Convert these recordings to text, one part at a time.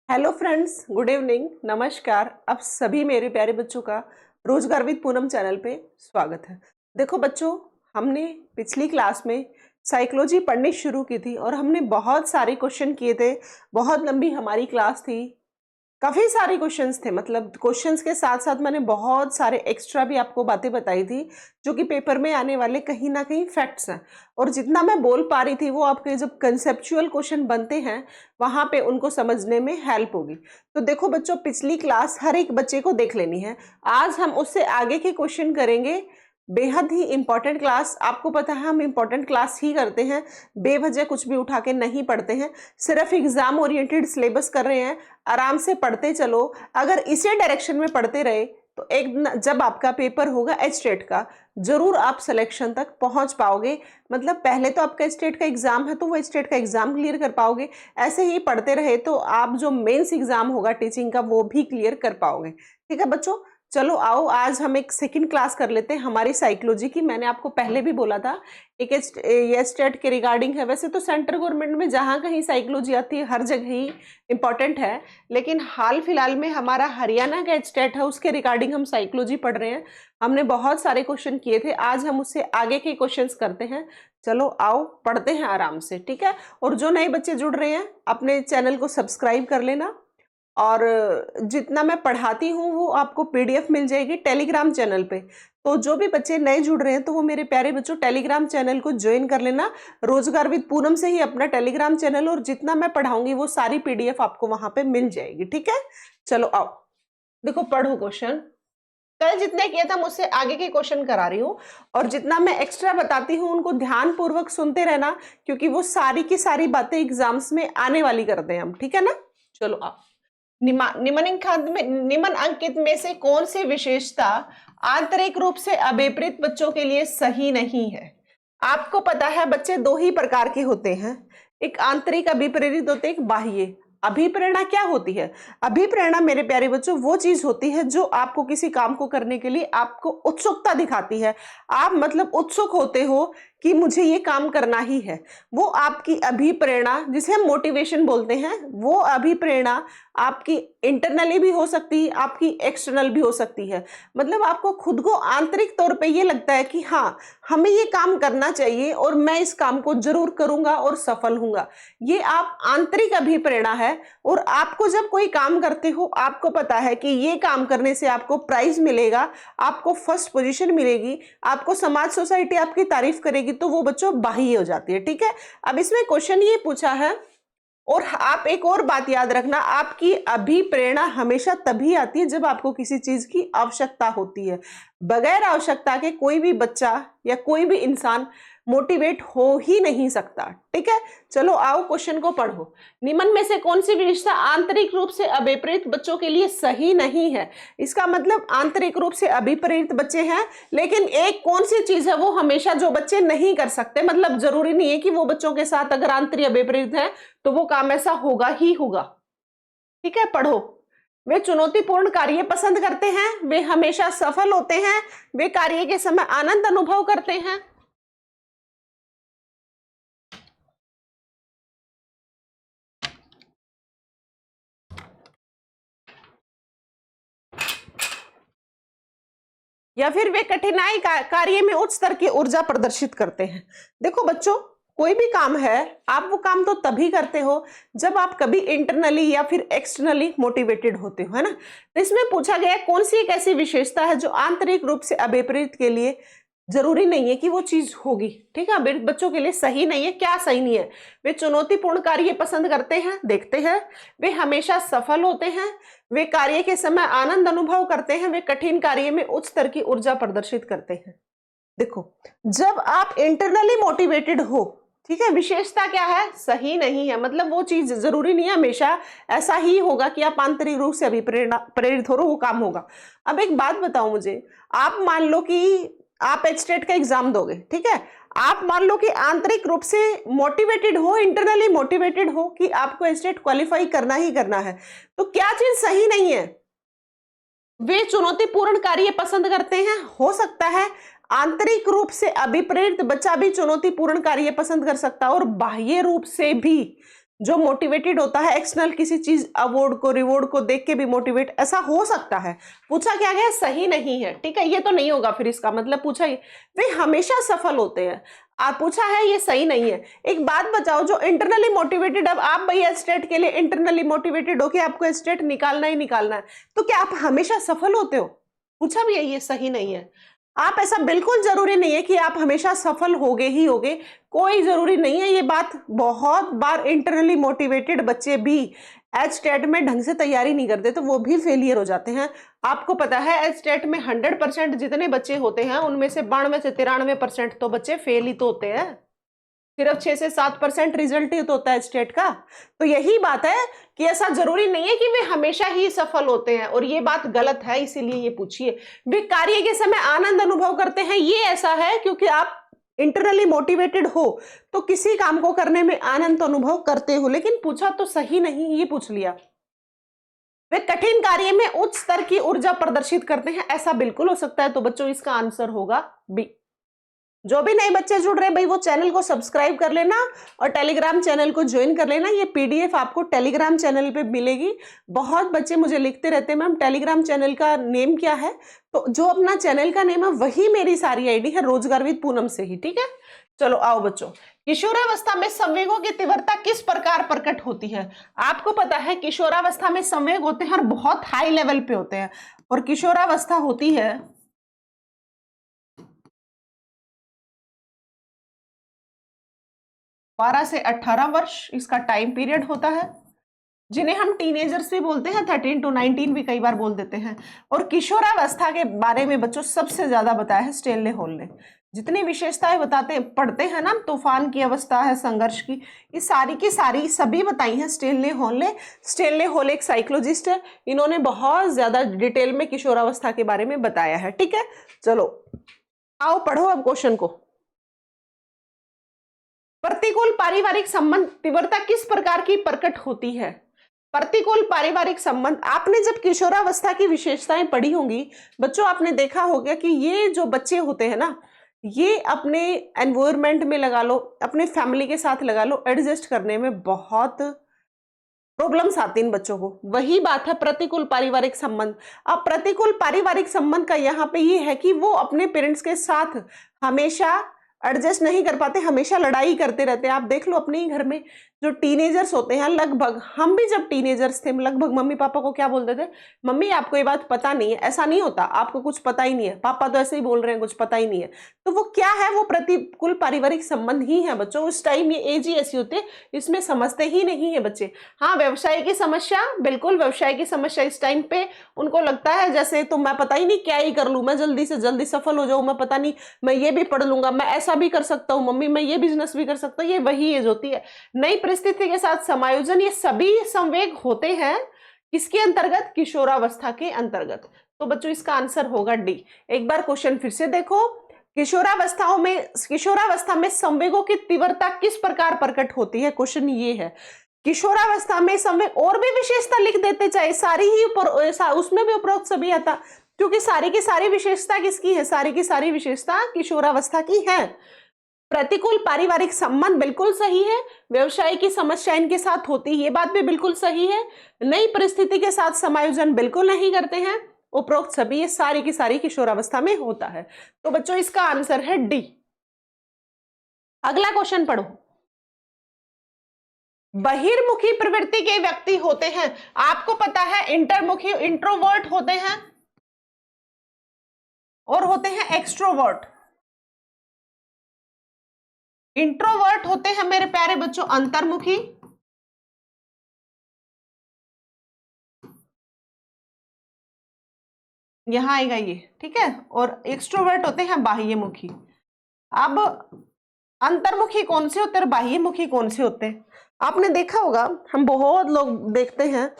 Hello friends, good evening, नमस्कार। आप सभी मेरे प्यारे बच्चों का रोजगार विद पूनम चैनल पे स्वागत है। देखो बच्चों, हमने पिछली क्लास में साइकोलॉजी पढ़नी शुरू की थी और हमने बहुत सारे क्वेश्चन किए थे। बहुत लंबी हमारी क्लास थी, काफी सारे क्वेश्चंस थे। मतलब क्वेश्चंस के साथ साथ मैंने बहुत सारे एक्स्ट्रा भी आपको बातें बताई थी जो कि पेपर में आने वाले कहीं ना कहीं फैक्ट्स हैं। और जितना मैं बोल पा रही थी वो आपके जब कंसेप्चुअल क्वेश्चन बनते हैं वहां पे उनको समझने में हेल्प होगी। तो देखो बच्चों, पिछली क्लास हर एक बच्चे को देख लेनी है। आज हम उससे आगे के क्वेश्चन करेंगे। बेहद ही इंपॉर्टेंट क्लास। आपको पता है हम इंपॉर्टेंट क्लास ही करते हैं, बेवजह कुछ भी उठा के नहीं पढ़ते हैं। सिर्फ एग्जाम ओरिएंटेड सिलेबस कर रहे हैं। आराम से पढ़ते चलो। अगर इसी डायरेक्शन में पढ़ते रहे तो एक जब आपका पेपर होगा एचटेट का, जरूर आप सिलेक्शन तक पहुंच पाओगे। मतलब पहले तो आपका स्टेट का एग्जाम है तो वो स्टेट का एग्जाम क्लियर कर पाओगे। ऐसे ही पढ़ते रहे तो आप जो मेंस एग्जाम होगा टीचिंग का वो भी क्लियर कर पाओगे। ठीक है बच्चों, चलो आओ आज हम एक सेकंड क्लास कर लेते हैं हमारी साइकोलॉजी की। मैंने आपको पहले भी बोला था एक ये स्टेट के रिगार्डिंग है। वैसे तो सेंट्रल गवर्नमेंट में जहां कहीं साइकोलॉजी आती है हर जगह ही इंपॉर्टेंट है, लेकिन हाल फिलहाल में हमारा हरियाणा का स्टेट है उसके रिगार्डिंग हम साइकोलॉजी पढ़ रहे हैं। हमने बहुत सारे क्वेश्चन किए थे, आज हम उससे आगे के क्वेश्चंस करते हैं। चलो आओ पढ़ते हैं आराम से, ठीक है। और जो नए बच्चे जुड़ रहे हैं अपने चैनल को सब्सक्राइब कर लेना। और जितना मैं पढ़ाती हूँ वो आपको पीडीएफ मिल जाएगी टेलीग्राम चैनल पे। तो जो भी बच्चे नए जुड़ रहे हैं तो वो मेरे प्यारे बच्चों टेलीग्राम चैनल को ज्वाइन कर लेना। रोजगार विद पूनम से ही अपना टेलीग्राम चैनल, और जितना मैं पढ़ाऊंगी वो सारी पीडीएफ आपको वहां पे मिल जाएगी, ठीक है। चलो आओ, देखो पढ़ो क्वेश्चन। कल जितने किए था मुझसे आगे के क्वेश्चन करा रही हूँ, और जितना मैं एक्स्ट्रा बताती हूँ उनको ध्यान पूर्वक सुनते रहना, क्योंकि वो सारी की सारी बातें एग्जाम्स में आने वाली करते हैं हम, ठीक है ना। चलो आओ। निम्न अंकित में से कौन सी विशेषता आंतरिक रूप से अभिप्रेत बच्चों के लिए सही नहीं है। आपको पता है बच्चे दो ही प्रकार के होते हैं, एक आंतरिक अभिप्रेरित होते हैं, एक बाह्य। अभिप्रेरणा क्या होती है? अभिप्रेरणा मेरे प्यारे बच्चों वो चीज होती है जो आपको किसी काम को करने के लिए आपको उत्सुकता दिखाती है। आप मतलब उत्सुक होते हो कि मुझे ये काम करना ही है। वो आपकी अभिप्रेरणा, जिसे हम मोटिवेशन बोलते हैं, वो अभिप्रेरणा आपकी इंटरनली भी हो सकती है, आपकी एक्सटर्नल भी हो सकती है। मतलब आपको खुद को आंतरिक तौर पे ये लगता है कि हाँ हमें ये काम करना चाहिए और मैं इस काम को जरूर करूंगा और सफल हूंगा। ये आप आंतरिक अभिप्रेरणा है। और आपको जब कोई काम करते हो आपको पता है कि ये काम करने से आपको प्राइज मिलेगा, आपको फर्स्ट पोजीशन मिलेगी, आपको समाज सोसाइटी आपकी तारीफ करेगी, तो वो बच्चों बाह्य हो जाती है, ठीक है। अब इसमें क्वेश्चन ये पूछा है, और आप एक और बात याद रखना, आपकी अभिप्रेरणा हमेशा तभी आती है जब आपको किसी चीज की आवश्यकता होती है। बगैर आवश्यकता के कोई भी बच्चा या कोई भी इंसान मोटिवेट हो ही नहीं सकता, ठीक है। चलो आओ क्वेश्चन को पढ़ो। निम्न में से कौन सी विशेषता आंतरिक रूप से अभिप्रेरित बच्चों के लिए सही नहीं है? इसका मतलब आंतरिक रूप से अभिप्रेरित बच्चे हैं, लेकिन एक कौन सी चीज है वो हमेशा जो बच्चे नहीं कर सकते। मतलब जरूरी नहीं है कि वो बच्चों के साथ अगर आंतरिक अभिप्रेरित है तो वो काम ऐसा होगा ही होगा, ठीक है। पढ़ो। वे चुनौतीपूर्ण कार्य पसंद करते हैं, वे हमेशा सफल होते हैं, वे कार्य के समय आनंद अनुभव करते हैं। या फिर वे कठिनाई कार्य में उच्च स्तर की ऊर्जा प्रदर्शित करते हैं। देखो बच्चों, कोई भी काम है आप वो काम तो तभी करते हो जब आप कभी इंटरनली या फिर एक्सटर्नली मोटिवेटेड होते हो, है ना। तो इसमें पूछा गया कौन सी एक ऐसी विशेषता है जो आंतरिक रूप से अभिप्रेरित के लिए जरूरी नहीं है कि वो चीज होगी, ठीक है। बच्चों के लिए सही नहीं है। क्या सही नहीं है? वे चुनौतीपूर्ण कार्य पसंद करते हैं, देखते हैं, वे हमेशा सफल होते हैं, वे कार्य के समय आनंद अनुभव करते हैं, वे कठिन कार्य में उच्च स्तर की ऊर्जा प्रदर्शित करते हैं। देखो, जब आप इंटरनली मोटिवेटेड हो, ठीक है, विशेषता क्या है? सही नहीं है। मतलब वो चीज जरूरी नहीं है हमेशा ऐसा ही होगा कि आप आंतरिक रूप से अभी प्रेरित हो वो काम होगा। अब एक बात बताओ मुझे, आप मान लो कि आप एचटेट का एग्जाम दोगे, ठीक है। आप मान लो कि आंतरिक रूप से मोटिवेटेड हो, इंटरनली मोटिवेटेड हो कि आपको एचटेट क्वालिफाई करना ही करना है, तो क्या चीज सही नहीं है? वे चुनौतीपूर्ण कार्य पसंद करते हैं। हो सकता है आंतरिक रूप से अभिप्रेरित बच्चा भी चुनौतीपूर्ण कार्य पसंद कर सकता है और बाह्य रूप से भी। जो मोटिवेटेड होता है एक्सटर्नल किसी चीज अवार्ड को रिवॉर्ड को देख के भी मोटिवेट, ऐसा हो सकता है। पूछा क्या गया, सही नहीं है, ठीक है, ये तो नहीं होगा, फिर इसका मतलब पूछा वे हमेशा सफल होते हैं। आप पूछा है ये सही नहीं है। एक बात बताओ, जो इंटरनली मोटिवेटेड, अब आप भैया स्टेट के लिए इंटरनली मोटिवेटेड हो कि आपको स्टेट निकालना ही निकालना है, तो क्या आप हमेशा सफल होते हो? पूछा भी है, ये सही नहीं है। आप ऐसा बिल्कुल जरूरी नहीं है कि आप हमेशा सफल होगे ही होगे, कोई जरूरी नहीं है। ये बात बहुत बार इंटरनली मोटिवेटेड बच्चे भी एचटेट में ढंग से तैयारी नहीं करते तो वो भी फेलियर हो जाते हैं। आपको पता है एचटेट में 100% जितने बच्चे होते हैं उनमें से 92 से 93% तो बच्चे फेल ही तो होते हैं, सिर्फ 6 से 7% रिजल्ट ही तो होता है स्टेट का। तो यही बात है कि ऐसा जरूरी नहीं है कि वे हमेशा ही सफल होते हैं, और ये बात गलत है, इसीलिए ये पूछिए। वे कार्य के समय आनंद अनुभव करते हैं, ये ऐसा है क्योंकि आप इंटरनली मोटिवेटेड हो तो किसी काम को करने में आनंद अनुभव करते हो, लेकिन पूछा तो सही नहीं, ये पूछ लिया। वे कठिन कार्य में उच्च स्तर की ऊर्जा प्रदर्शित करते हैं, ऐसा बिल्कुल हो सकता है। तो बच्चों इसका आंसर होगा बी। जो भी नए बच्चे जुड़ रहे हैं भाई वो चैनल को सब्सक्राइब कर लेना और टेलीग्राम चैनल को ज्वाइन कर लेना। ये पीडीएफ आपको टेलीग्राम चैनल पे मिलेगी। बहुत बच्चे मुझे लिखते रहते हैं मैम टेलीग्राम चैनल का नेम क्या है, तो जो अपना चैनल का नेम है वही मेरी सारी आईडी है, रोजगार विद पूनम से ही, ठीक है। चलो आओ बच्चों, किशोरावस्था में संवेगों की तीव्रता किस प्रकार प्रकट होती है? आपको पता है किशोरावस्था में संवेग होते हैं और बहुत हाई लेवल पे होते हैं, और किशोरावस्था होती है 12 से 18 वर्ष, इसका टाइम पीरियड होता है, जिन्हें हम टीनेजर्स भी बोलते हैं, 13 to 19 भी कई बार बोल देते हैं। और किशोरावस्था के बारे में बच्चों सबसे ज्यादा बताया है स्टेनले हॉल ने। जितनी विशेषताएं बताते पढ़ते हैं ना, तूफान की अवस्था है, संघर्ष की, ये सारी की सारी सभी बताई हैं स्टेनले हॉल ने। स्टेनले हॉल एक साइकोलॉजिस्ट है, इन्होंने बहुत ज्यादा डिटेल में किशोरावस्था के बारे में बताया है, ठीक है। चलो आओ पढ़ो अब क्वेश्चन को। प्रतिकूल पारिवारिक संबंध तीव्रता किस प्रकार की प्रकट होती है? प्रतिकूल पारिवारिक संबंध, आपने जब किशोरावस्था की विशेषताएं पढ़ी होंगी बच्चों, आपने देखा होगा कि ये जो बच्चे होते हैं ना, ये अपने एनवायरमेंट में लगा लो, अपने फैमिली के साथ लगा लो, एडजस्ट करने में बहुत प्रॉब्लम्स आती इन बच्चों को। वही बात है प्रतिकूल पारिवारिक संबंध। अब प्रतिकूल पारिवारिक संबंध का यहाँ पे ये है कि वो अपने पेरेंट्स के साथ हमेशा एडजस्ट नहीं कर पाते, हमेशा लड़ाई करते रहते हैं। आप देख लो अपने ही घर में जो टीनेजर्स होते हैं, लगभग हम भी जब टीनेजर्स थे लगभग मम्मी पापा को क्या बोलते थे, मम्मी आपको ये बात पता नहीं है। ऐसा नहीं होता, आपको कुछ पता ही नहीं है, पापा तो ऐसे ही बोल रहे हैं, कुछ पता ही नहीं है। तो वो क्या है, वो प्रतिकूल पारिवारिक संबंध ही है बच्चों। उस टाइम ये एज ही ऐसी होती है, इसमें समझते ही नहीं है बच्चे। हाँ व्यवसाय की समस्या, बिल्कुल व्यवसाय की समस्या इस टाइम पे उनको लगता है जैसे तो मैं पता ही नहीं क्या ही कर लूं, मैं जल्दी से जल्दी सफल हो जाऊं, मैं पता नहीं मैं ये भी पढ़ लूंगा, मैं ऐसा भी कर सकता हूँ मम्मी, मैं ये बिजनेस भी कर सकता हूँ। ये वही एज होती है। नई परिस्थिति के साथ समायोजन, ये सभी संवेग होते हैं किसके अंतर्गत? किशोरावस्था के अंतर्गत। तो बच्चों इसका आंसर होगा डी। एक बार क्वेश्चन फिर से देखो, किशोरावस्था में संवेगों की तीव्रता किस प्रकार प्रकट होती है? क्वेश्चन ये है, किशोरावस्था में संवेग, और भी विशेषता लिख देते चाहे सारी ही उसमें भी उपरोक्त सभी आता, क्योंकि सारी की सारी विशेषता किसकी है? सारी की सारी विशेषता किशोरावस्था की है। प्रतिकूल पारिवारिक संबंध बिल्कुल सही है, व्यवसाय की समस्या इनके साथ होती है, ये बात भी बिल्कुल सही है। नई परिस्थिति के साथ समायोजन बिल्कुल नहीं करते हैं, उपरोक्त सभी, ये सारी की सारी किशोरावस्था में होता है। तो बच्चों इसका आंसर है डी। अगला क्वेश्चन पढ़ो। बहिर्मुखी प्रवृत्ति के व्यक्ति होते हैं, आपको पता है इंटरमुखी इंट्रोवर्ट होते हैं और होते हैं एक्सट्रोवर्ट। इंट्रोवर्ट होते हैं मेरे प्यारे बच्चों अंतर्मुखी, यहां आएगा ये, ठीक है, और एक्सट्रोवर्ट होते हैं बाह्यमुखी। अब अंतर्मुखी कौन से होते हैं और बाह्यमुखी कौन से होते हैं? आपने देखा होगा, हम बहुत लोग देखते हैं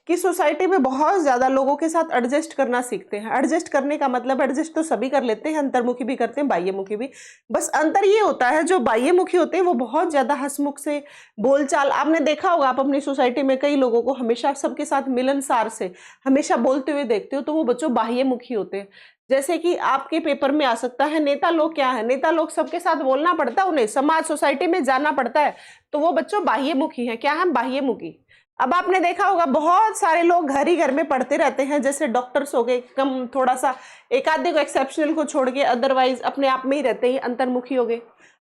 कि सोसाइटी में बहुत ज्यादा लोगों के साथ एडजस्ट करना सीखते हैं। एडजस्ट करने का मतलब, एडजस्ट तो सभी कर लेते हैं, अंतर्मुखी भी करते हैं, बाह्यमुखी भी। बस अंतर ये होता है जो बाह्यमुखी होते हैं वो बहुत ज्यादा हंसमुख से बोलचाल, आपने देखा होगा आप अपनी सोसाइटी में कई लोगों को हमेशा सबके साथ मिलनसार से हमेशा बोलते हुए देखते हो, तो वो बच्चों बाह्यमुखी होते हैं। जैसे कि आपके पेपर में आ सकता है नेता लोग क्या है, नेता लोग सबके साथ बोलना पड़ता है, उन्हें समाज सोसाइटी में जाना पड़ता है, तो वो बच्चों बाह्यमुखी है। क्या है? बाह्यमुखी। अब आपने देखा होगा बहुत सारे लोग घर ही घर में पढ़ते रहते हैं, जैसे डॉक्टर्स हो गए, कम थोड़ा सा एक आधे को एक्सेप्शनल को छोड़ के, अदरवाइज अपने आप में ही रहते हैं, अंतर्मुखी हो गए।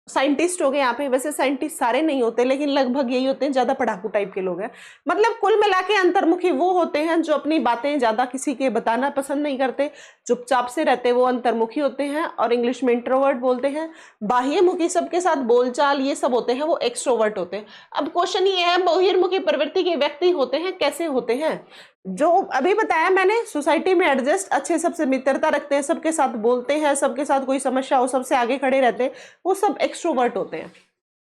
साइंटिस्ट हो गए यहाँ पे, वैसे साइंटिस्ट सारे नहीं होते लेकिन लगभग यही होते हैं, ज्यादा पढ़ाकू टाइप के लोग हैं। मतलब कुल मिला के अंतर्मुखी वो होते हैं जो अपनी बातें ज्यादा किसी के बताना पसंद नहीं करते, चुपचाप से रहते, वो अंतर्मुखी होते हैं, और इंग्लिश में इंट्रोवर्ट बोलते हैं। बाह्यमुखी सबके साथ बोलचाल ये सब होते हैं, वो एक्सट्रोवर्ट होते हैं। अब क्वेश्चन ये है, बहिर्मुखी प्रवृत्ति के व्यक्ति होते हैं, कैसे होते हैं? जो अभी बताया मैंने, सोसाइटी में एडजस्ट, अच्छे सबसे मित्रता रखते हैं, सबके साथ बोलते हैं, सबके साथ कोई समस्या हो सबसे आगे खड़े रहते हैं, वो सब एक्सट्रोवर्ट होते हैं,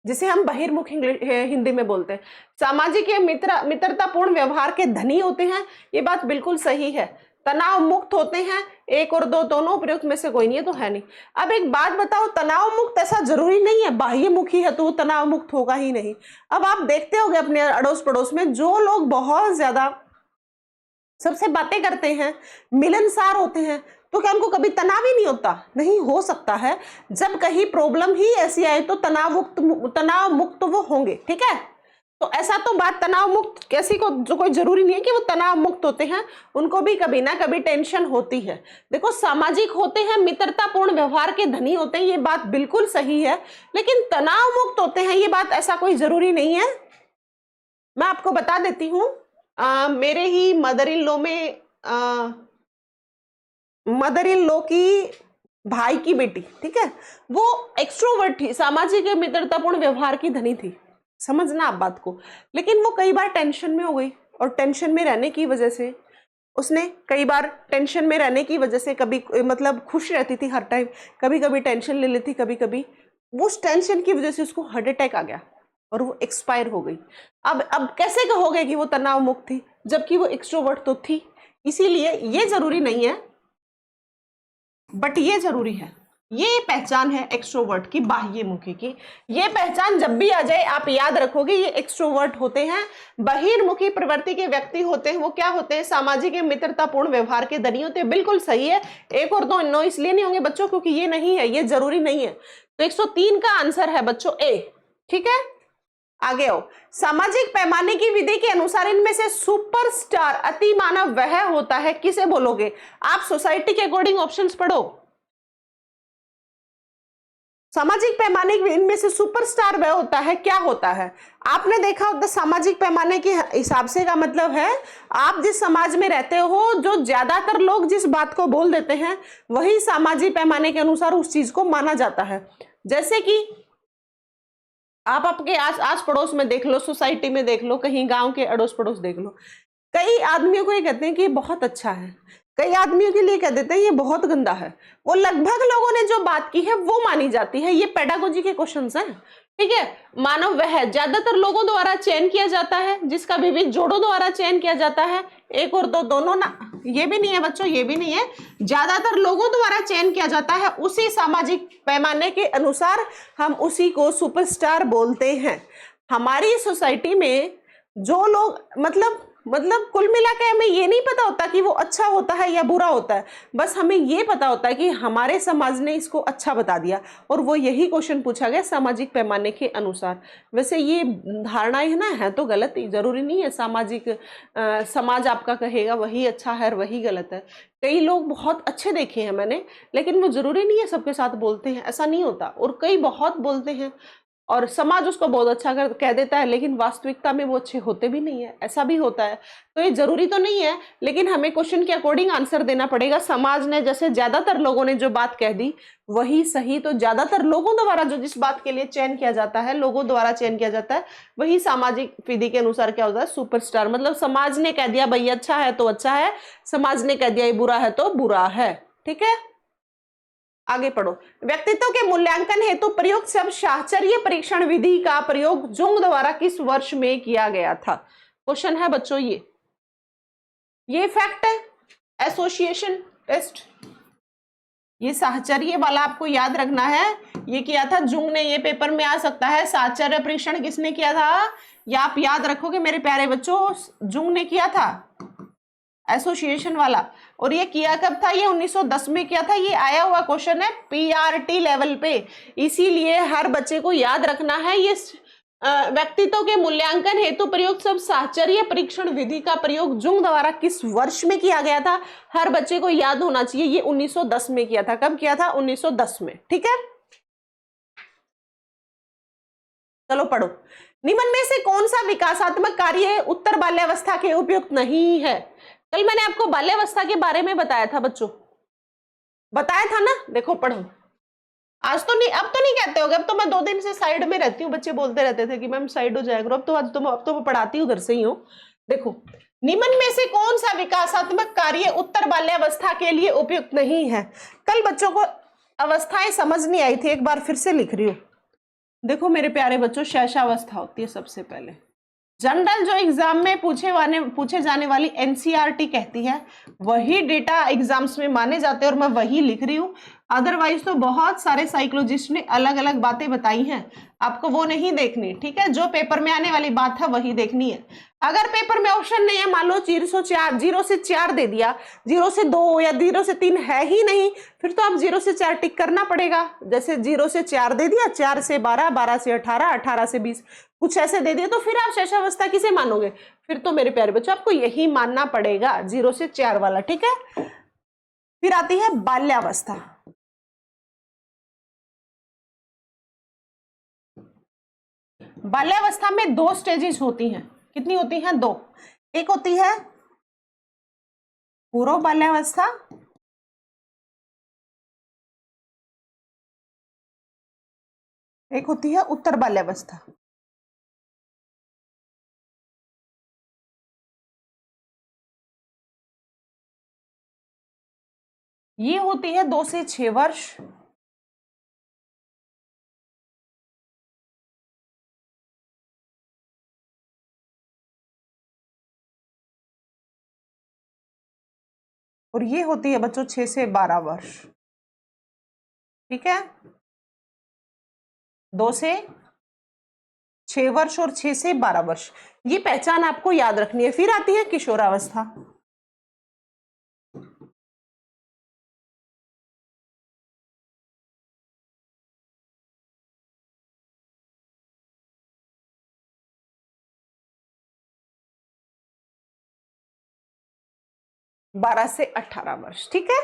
जिसे हम बहिर्मुख हिंदी में बोलते हैं। सामाजिक या मित्रतापूर्ण व्यवहार के धनी होते हैं, ये बात बिल्कुल सही है। तनाव मुक्त होते हैं, एक और दो दोनों उपयुक्त में से कोई नहीं है, तो है नहीं। अब एक बात बताओ, तनाव मुक्त ऐसा जरूरी नहीं है, बाह्यमुखी है तो वो तनाव मुक्त होगा ही नहीं। अब आप देखते होंगे अपने अड़ोस पड़ोस में, जो लोग बहुत ज्यादा सबसे बातें करते हैं, मिलनसार होते हैं, तो क्या उनको कभी तनाव ही नहीं होता? नहीं हो सकता है। जब कहीं प्रॉब्लम ही ऐसी आए तो तनाव मुक्त वो होंगे, ठीक है। तो ऐसा तो बात तनाव मुक्त कैसी को जो कोई जरूरी नहीं है कि वो तनाव मुक्त होते हैं, उनको भी कभी ना कभी टेंशन होती है। देखो, सामाजिक होते हैं, मित्रतापूर्ण व्यवहार के धनी होते हैं, ये बात बिल्कुल सही है, लेकिन तनाव मुक्त होते हैं ये बात ऐसा कोई जरूरी नहीं है। मैं आपको बता देती हूँ, मेरे ही मदर इन लॉ में मदर इन लॉ की भाई की बेटी, ठीक है, वो एक्सट्रोवर्ट थी, सामाजिक या मित्रतापूर्ण व्यवहार की धनी थी, समझना आप बात को। लेकिन वो कई बार टेंशन में हो गई, और टेंशन में रहने की वजह से उसने कई बार टेंशन में रहने की वजह से कभी मतलब खुश रहती थी हर टाइम, कभी कभी टेंशन ले लेती, कभी कभी वो उस टेंशन की वजह से उसको हार्ट अटैक आ गया और वो एक्सपायर हो गई। अब कैसे कहोगे कि वो तनाव मुक्त थी, जबकि वो एक्सट्रोवर्ट तो थी। इसीलिए ये जरूरी नहीं है, बट ये जरूरी है, ये पहचान है एक्सट्रोवर्ट की, बाह्यमुखी की। ये पहचान जब भी आ जाए आप याद रखोगे, ये एक्सट्रोवर्ट होते हैं। बहिर्मुखी प्रवृत्ति के व्यक्ति होते हैं, वो क्या होते हैं? सामाजिक एवं मित्रतापूर्ण व्यवहार के धनी होते हैं। बिल्कुल सही है। एक और दो नो इसलिए नहीं होंगे बच्चों क्योंकि ये नहीं है, ये जरूरी नहीं है। तो 103 का आंसर है बच्चों ए, ठीक है। आगे आओ। सामाजिक पैमाने की विधि के अनुसार इनमें से सुपरस्टार अति मानव वह होता है, किसे बोलोगे आप? सोसाइटी के अकॉर्डिंग ऑप्शंस पढ़ो। सामाजिक पैमाने की इनमें से सुपरस्टार वह होता है, क्या होता है? आपने देखा होता सामाजिक पैमाने के हिसाब से का मतलब है आप जिस समाज में रहते हो, जो ज्यादातर लोग जिस बात को बोल देते हैं वही सामाजिक पैमाने के अनुसार उस चीज को माना जाता है। जैसे कि आप आपके आस पड़ोस में देख लो, सोसाइटी में देख लो, कहीं गांव के अड़ोस पड़ोस देख लो, कई आदमियों को ये कहते हैं कि ये बहुत अच्छा है, कई आदमियों के लिए कह देते हैं ये बहुत गंदा है। वो लगभग लोगों ने जो बात की है वो मानी जाती है। ये पेडागोजी के क्वेश्चंस हैं, ठीक है। मानव वह ज्यादातर लोगों द्वारा चयन किया जाता है, जिसका विविध जोड़ों द्वारा चयन किया जाता है। एक और दो दोनों ना, ये भी नहीं है बच्चों, ये भी नहीं है। ज्यादातर लोगों द्वारा चयन किया जाता है, उसी सामाजिक पैमाने के अनुसार हम उसी को सुपरस्टार बोलते हैं। हमारी सोसाइटी में जो लोग मतलब कुल मिला के हमें ये नहीं पता होता कि वो अच्छा होता है या बुरा होता है, बस हमें ये पता होता है कि हमारे समाज ने इसको अच्छा बता दिया, और वो यही क्वेश्चन पूछा गया सामाजिक पैमाने के अनुसार। वैसे ये धारणाएं है ना, है तो गलत ही, जरूरी नहीं है समाज आपका कहेगा वही अच्छा है और वही गलत है। कई लोग बहुत अच्छे देखे हैं मैंने, लेकिन वो जरूरी नहीं है सबके साथ बोलते हैं, ऐसा नहीं होता। और कई बहुत बोलते हैं और समाज उसको बहुत अच्छा कह देता है, लेकिन वास्तविकता में वो अच्छे होते भी नहीं है, ऐसा भी होता है। तो ये जरूरी तो नहीं है, लेकिन हमें क्वेश्चन के अकॉर्डिंग आंसर देना पड़ेगा। समाज ने जैसे ज्यादातर लोगों ने जो बात कह दी वही सही, तो ज्यादातर लोगों द्वारा जो जिस बात के लिए चयन किया जाता है, लोगों द्वारा चयन किया जाता है, वही सामाजिक विधि के अनुसार क्या होता है? सुपरस्टार। मतलब समाज ने कह दिया भाई अच्छा है तो अच्छा है, समाज ने कह दिया ये बुरा है तो बुरा है, ठीक है। आगे पढ़ो। व्यक्तित्व के मूल्यांकन हेतु प्रयुक्त शब्द साहचर्य परीक्षण विधि का प्रयोग जुंग द्वारा किस वर्ष में किया गया था? क्वेश्चन है बच्चों ये फैक्ट है, एसोसिएशन टेस्ट। ये साहचर्य वाला आपको याद रखना है, ये किया था जुंग ने, ये पेपर में आ सकता है। साहचर्य परीक्षण किसने किया था? या आप याद रखोगे मेरे प्यारे बच्चों, जुंग ने किया था। एसोसिएशन वाला। और ये किया कब था? ये 1910 में किया था। ये आया हुआ क्वेश्चन है पीआरटी लेवल पे, इसीलिए हर बच्चे को याद रखना है। ये व्यक्तित्व के मूल्यांकन हेतु प्रयुक्त सब साहचर्य परीक्षण विधि का प्रयोग जुंग द्वारा किस वर्ष में किया गया था? हर बच्चे को याद होना चाहिए। ये 1910 में किया था। कब किया था? 1910 में। ठीक है, चलो पढ़ो। निम्न में से कौन सा विकासात्मक कार्य उत्तर बाल्यावस्था के उपयुक्त नहीं है? कल मैंने आपको बाल्यावस्था के बारे में बताया था बच्चों, बताया था ना? देखो पढ़ो। आज तो नहीं, अब तो नहीं कहते होगे, अब तो मैं 2 दिन से साइड में रहती हूँ। बच्चे बोलते रहते थे कि मैम साइड हो जाया करो। अब तो मैं पढ़ाती हूँ, उधर से ही हूँ। देखो, निम्न में से कौन सा विकासात्मक कार्य उत्तर बाल्यावस्था के लिए उपयुक्त नहीं है? कल बच्चों को अवस्थाएं समझ नहीं आई थी, एक बार फिर से लिख रही हूँ। देखो मेरे प्यारे बच्चों, शैशवावस्था होती है सबसे पहले। जनरल जो एग्जाम में पूछे जाने वाली एनसीईआरटी कहती है वही डेटा एग्जाम्स में माने जाते हैं और मैं वही लिख रही हूँ। अदरवाइज तो बहुत सारे साइकोलॉजिस्ट ने अलग अलग बातें बताई हैं, आपको वो नहीं देखनी। ठीक है, जो पेपर में आने वाली बात है वही देखनी है। अगर पेपर में ऑप्शन नहीं है, मान लो 0 से 4 दे दिया, 0 से 2 या 0 से 3 है ही नहीं, फिर तो आप 0 से 4 टिक करना पड़ेगा। जैसे 0 से 4 दे दिया, 4 से 12, 12 से 18, 18 से 20, कुछ ऐसे दे दिया, तो फिर आप शैशवावस्था किसे मानोगे? फिर तो मेरे प्यारे बच्चों आपको यही मानना पड़ेगा, 0 से 4 वाला। ठीक है, फिर आती है बाल्यावस्था। बाल्यावस्था में 2 स्टेजेस होती हैं। कितनी होती हैं? 2। एक होती है पूर्व बाल्यावस्था, एक होती है उत्तर बाल्यावस्था। ये होती है 2 से 6 वर्ष, और ये होती है बच्चों 6 से 12 वर्ष। ठीक है, 2 से 6 वर्ष और 6 से 12 वर्ष, ये पहचान आपको याद रखनी है। फिर आती है किशोरावस्था। बारह से 18 वर्ष। ठीक है,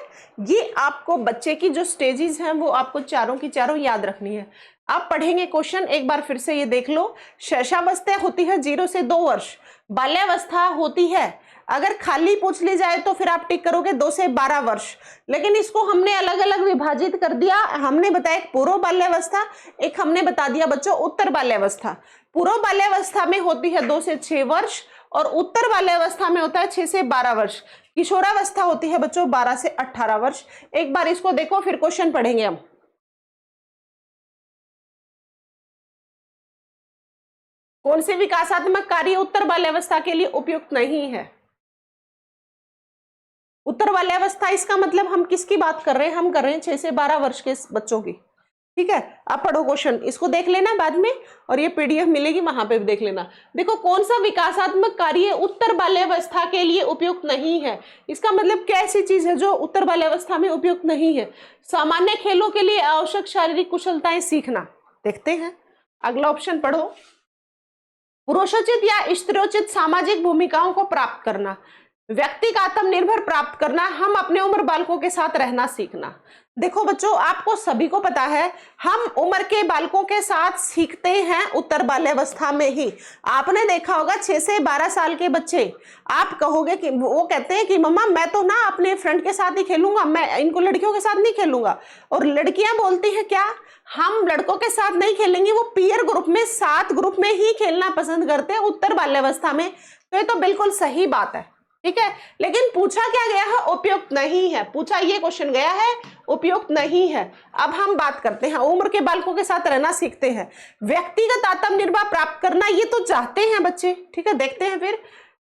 ये आपको बच्चे की जो स्टेजेस हैं वो आपको चारों की चारों याद रखनी है। आप पढ़ेंगे क्वेश्चन, एक बार फिर से ये देख लो। शैशवावस्था होती है 0 से 2 वर्ष, बाल्यावस्था होती है, अगर खाली पूछ ली जाए तो फिर आप टिक करोगे 2 से 12 वर्ष, लेकिन इसको हमने अलग अलग विभाजित कर दिया। हमने बताया एक पूर्व बाल्यावस्था, एक हमने बता दिया बच्चों उत्तर बाल्यावस्था। पूर्व बाल्यावस्था में होती है 2 से 6 वर्ष और उत्तर बाल्यावस्था में होता है 6 से 12 वर्ष। किशोरावस्था होती है बच्चों 12 से 18 वर्ष। एक बार इसको देखो, फिर क्वेश्चन पढ़ेंगे हम। कौन से विकासात्मक कार्य उत्तर बाल्यावस्था के लिए उपयुक्त नहीं है? उत्तर बाल्यावस्था, इसका मतलब हम किसकी बात कर रहे हैं? हम कर रहे हैं 6 से 12 वर्ष के बच्चों की। ठीक है, आप पढ़ो क्वेश्चन, इसको देख लेना बाद में, और ये पीडीएफ मिलेगी वहां पे भी देख लेना। देखो, कौन सा विकासात्मक कार्य उत्तर बाल्यावस्था के लिए उपयुक्त नहीं है? इसका मतलब कैसी चीज है जो उत्तर बाल्यावस्था में उपयुक्त नहीं है? सामान्य खेलों के लिए आवश्यक शारीरिक कुशलताएं सीखना। देखते हैं, अगला ऑप्शन पढ़ो। पुरुषोचित या स्त्रीयोचित सामाजिक भूमिकाओं को प्राप्त करना, व्यक्ति का आत्मनिर्भर प्राप्त करना, हम अपने उम्र बालकों के साथ रहना सीखना। देखो बच्चों, आपको सभी को पता है हम उम्र के बालकों के साथ सीखते हैं उत्तर बाल्यावस्था में ही। आपने देखा होगा 6 से 12 साल के बच्चे, आप कहोगे कि वो कहते हैं कि मम्मा मैं तो ना अपने फ्रेंड के साथ ही खेलूंगा, मैं इनको लड़कियों के साथ नहीं खेलूंगा। और लड़कियां बोलती हैं क्या? हम लड़कों के साथ नहीं खेलेंगे, वो पीयर ग्रुप में, साथ ग्रुप में ही खेलना पसंद करते हैं उत्तर बाल्यावस्था में। तो ये तो बिल्कुल सही बात है। ठीक है, लेकिन पूछा क्या गया है? उपयुक्त नहीं है। पूछा ये क्वेश्चन गया है, उपयुक्त नहीं है। अब हम बात करते हैं, उम्र के बालकों के साथ रहना सीखते हैं, व्यक्तिगत आत्मनिर्भर प्राप्त करना, ये तो चाहते हैं बच्चे। ठीक है, देखते हैं फिर।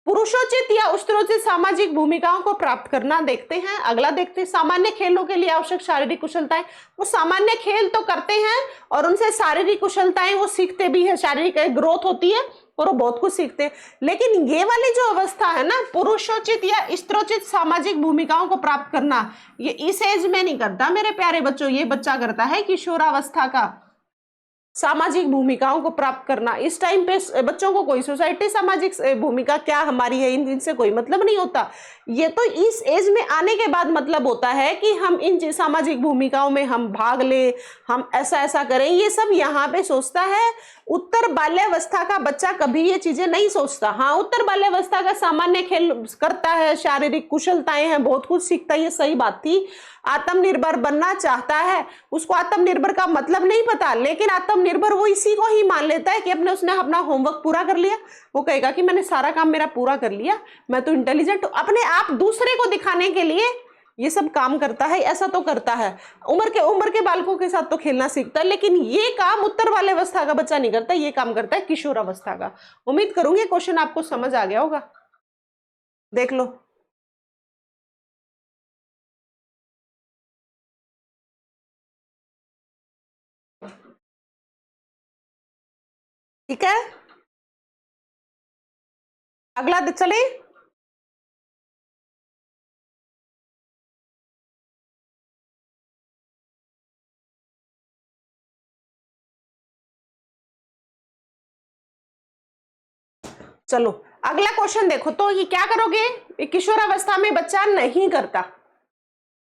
पुरुषोचित या स्त्रीयोचित सामाजिक भूमिकाओं को प्राप्त करना, देखते हैं। अगला देखते हैं, सामान्य खेलों के लिए आवश्यक शारीरिक कुशलताएं, वो सामान्य खेल तो करते हैं और उनसे शारीरिक कुशलताएं वो सीखते भी है, शारीरिक ग्रोथ होती है, और वो बहुत कुछ सीखते हैं। लेकिन ये वाली जो अवस्था है ना, पुरुषोचित या स्त्रोचित सामाजिक भूमिकाओं को प्राप्त करना, ये इस एज में नहीं करता मेरे प्यारे बच्चों, ये बच्चा करता है किशोरावस्था का सामाजिक भूमिकाओं को प्राप्त करना। इस टाइम पे बच्चों को कोई सोसाइटी सामाजिक भूमिका क्या हमारी है इनसे कोई मतलब नहीं होता। ये तो इस एज में आने के बाद मतलब होता है कि हम इन सामाजिक भूमिकाओं में हम भाग ले, हम ऐसा ऐसा करें, ये सब यहाँ पे सोचता है। उत्तर बाल्यावस्था का बच्चा कभी ये चीजें नहीं सोचता। हाँ, उत्तर बाल्यावस्था का सामान्य खेल करता है, शारीरिक कुशलताएं हैं, बहुत कुछ सीखता है, ये सही बात थी। आत्मनिर्भर बनना चाहता है, उसको आत्मनिर्भर का मतलब नहीं पता, लेकिन आत्मनिर्भर वो इसी को ही मान लेता है कि उसने अपना होमवर्क पूरा कर लिया। वो कहेगा कि मैंने सारा काम मेरा पूरा कर लिया, मैं तो इंटेलिजेंट हूं। अपने आप दूसरे को दिखाने के लिए ये सब काम करता है, ऐसा तो करता है। उम्र के बालकों के साथ तो खेलना सीखता है, लेकिन ये काम उत्तर वाले अवस्था का बच्चा नहीं करता, ये काम करता है किशोर अवस्था का। उम्मीद करूंगी क्वेश्चन आपको समझ आ गया होगा। देख लो, ठीक है। अगला चले, चलो अगला क्वेश्चन देखो। तो ये क्या करोगे, किशोर अवस्था में बच्चा नहीं करता,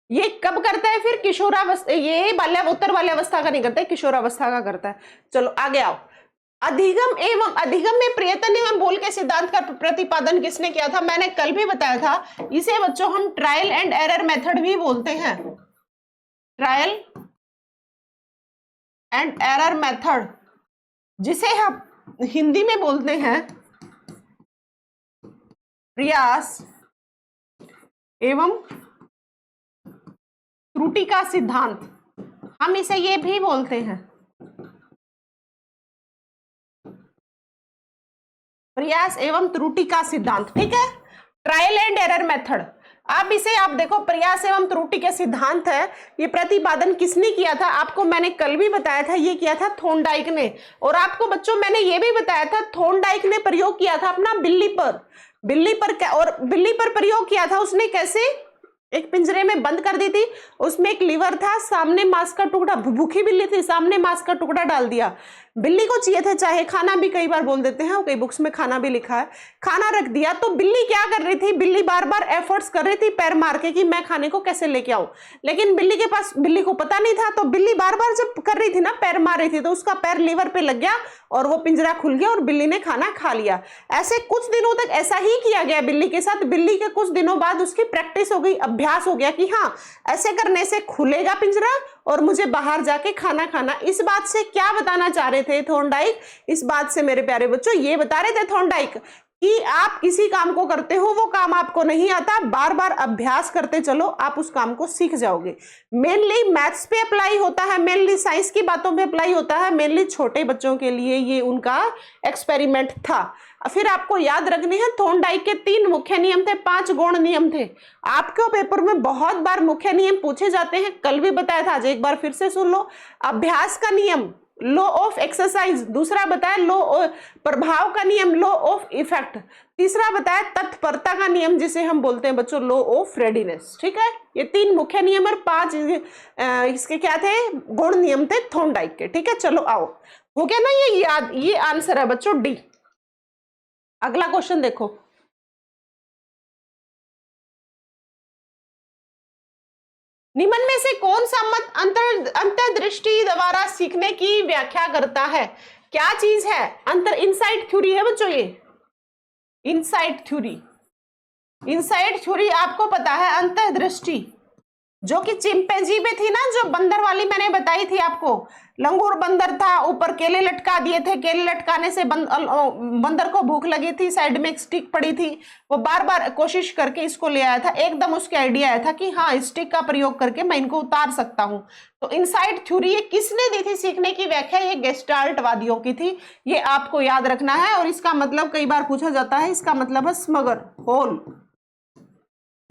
ये कब करता है फिर, किशोरावस्था, ये उत्तर बाल्यावस्था का नहीं करता है, किशोरावस्था का करता है। चलो आगे आओ। अधिगम में प्रयत्न एवं बोल के सिद्धांत का प्रतिपादन किसने किया था, मैंने कल भी बताया था। इसे बच्चों हम ट्रायल एंड एरर मेथड भी बोलते हैं, ट्रायल एंड एरर मेथड, जिसे हम हिंदी में बोलते हैं प्रयास एवं त्रुटि का सिद्धांत। हम इसे ये भी बोलते हैं प्रयास एवं त्रुटि का सिद्धांत, ठीक है, ट्रायल एंड एरर मेथड। अब इसे आप देखो, प्रयास एवं त्रुटि के सिद्धांत है, ये प्रतिपादन किसने किया था, आपको मैंने कल भी बताया था, ये किया था थॉर्नडाइक ने। और आपको बच्चों मैंने ये भी बताया था, थॉर्नडाइक ने प्रयोग किया था अपना बिल्ली पर प्रयोग किया था उसने। कैसे, एक पिंजरे में बंद कर दी थी, उसमें एक लीवर था, सामने मांस का टुकड़ा, भूखी बिल्ली थी, सामने मांस का टुकड़ा डाल दिया। बिल्ली को चाहिए था चाहे खाना, भी कई बार बोल देते हैं, कई बुक्स में खाना भी लिखा है, खाना रख दिया। तो बिल्ली क्या कर रही थी, बिल्ली बार बार एफर्ट्स कर रही थी पैर मार के कि मैं खाने को कैसे लेके आऊं, लेकिन बिल्ली को पता नहीं था। तो बिल्ली बार बार जब कर रही थी ना, पैर मार रही थी, तो उसका पैर लीवर पे लग गया और वो पिंजरा खुल गया और बिल्ली ने खाना खा लिया। ऐसे कुछ दिनों तक ऐसा ही किया गया बिल्ली के साथ। बिल्ली के कुछ दिनों बाद उसकी प्रैक्टिस हो गई, अभ्यास हो गया कि हाँ, ऐसे करने से खुलेगा पिंजरा और मुझे बाहर जाके खाना खाना। इस बात से क्या बताना चाह रहे थे थॉर्नडाइक, इस बात से मेरे प्यारे बच्चों ये बता रहे थे थॉर्नडाइक कि आप किसी काम को करते हो, वो काम आपको नहीं आता, बार बार अभ्यास करते चलो, आप उस काम को सीख जाओगे। मेनली मैथ्स पे अप्लाई होता है, मेनली साइंस की बातों पे अप्लाई होता है, मेनली छोटे बच्चों के लिए ये उनका एक्सपेरिमेंट था। फिर आपको याद रखने हैं, थॉर्नडाइक के 3 मुख्य नियम थे, 5 गौण नियम थे। आपके पेपर में बहुत बार मुख्य नियम पूछे जाते हैं, कल भी बताया था, आज एक बार फिर से सुन लो। अभ्यास का नियम, लॉ ऑफ एक्सरसाइज। दूसरा बताया लॉ प्रभाव का नियम, लॉ ऑफ इफेक्ट। तीसरा बताया तत्परता का नियम, जिसे हम बोलते हैं बच्चों लॉ ऑफ रेडीनेस, ठीक है। ये 3 मुख्य नियम और 5 इसके क्या थे, गौण नियम थे थॉर्नडाइक के, ठीक है। चलो आओ, हो गया ना ये याद, ये आंसर है बच्चों डी। अगला क्वेश्चन देखो, निम्न में से कौन सा मत अंतर्दृष्टि द्वारा सीखने की व्याख्या करता है, क्या चीज है, इनसाइट थ्योरी है बच्चों, ये इनसाइट थ्योरी आपको पता है। अंतर्दृष्टि जो कि चिंपैंजी में थी ना, जो बंदर वाली मैंने बताई थी आपको, लंगूर बंदर था, ऊपर केले लटका दिए थे, केले लटकाने से बंदर को भूख लगी थी, साइड में एक स्टिक पड़ी थी, वो बार बार कोशिश करके इसको ले आया था, एकदम उसके आइडिया आया था कि हाँ, स्टिक का प्रयोग करके मैं इनको उतार सकता हूँ। तो इनसाइट थ्योरी ये किसने दी थी सीखने की व्याख्या, ये गेस्टाल्ट वादियों की थी, ये आपको याद रखना है। और इसका मतलब कई बार पूछा जाता है, इसका मतलब है स्मगर, होल,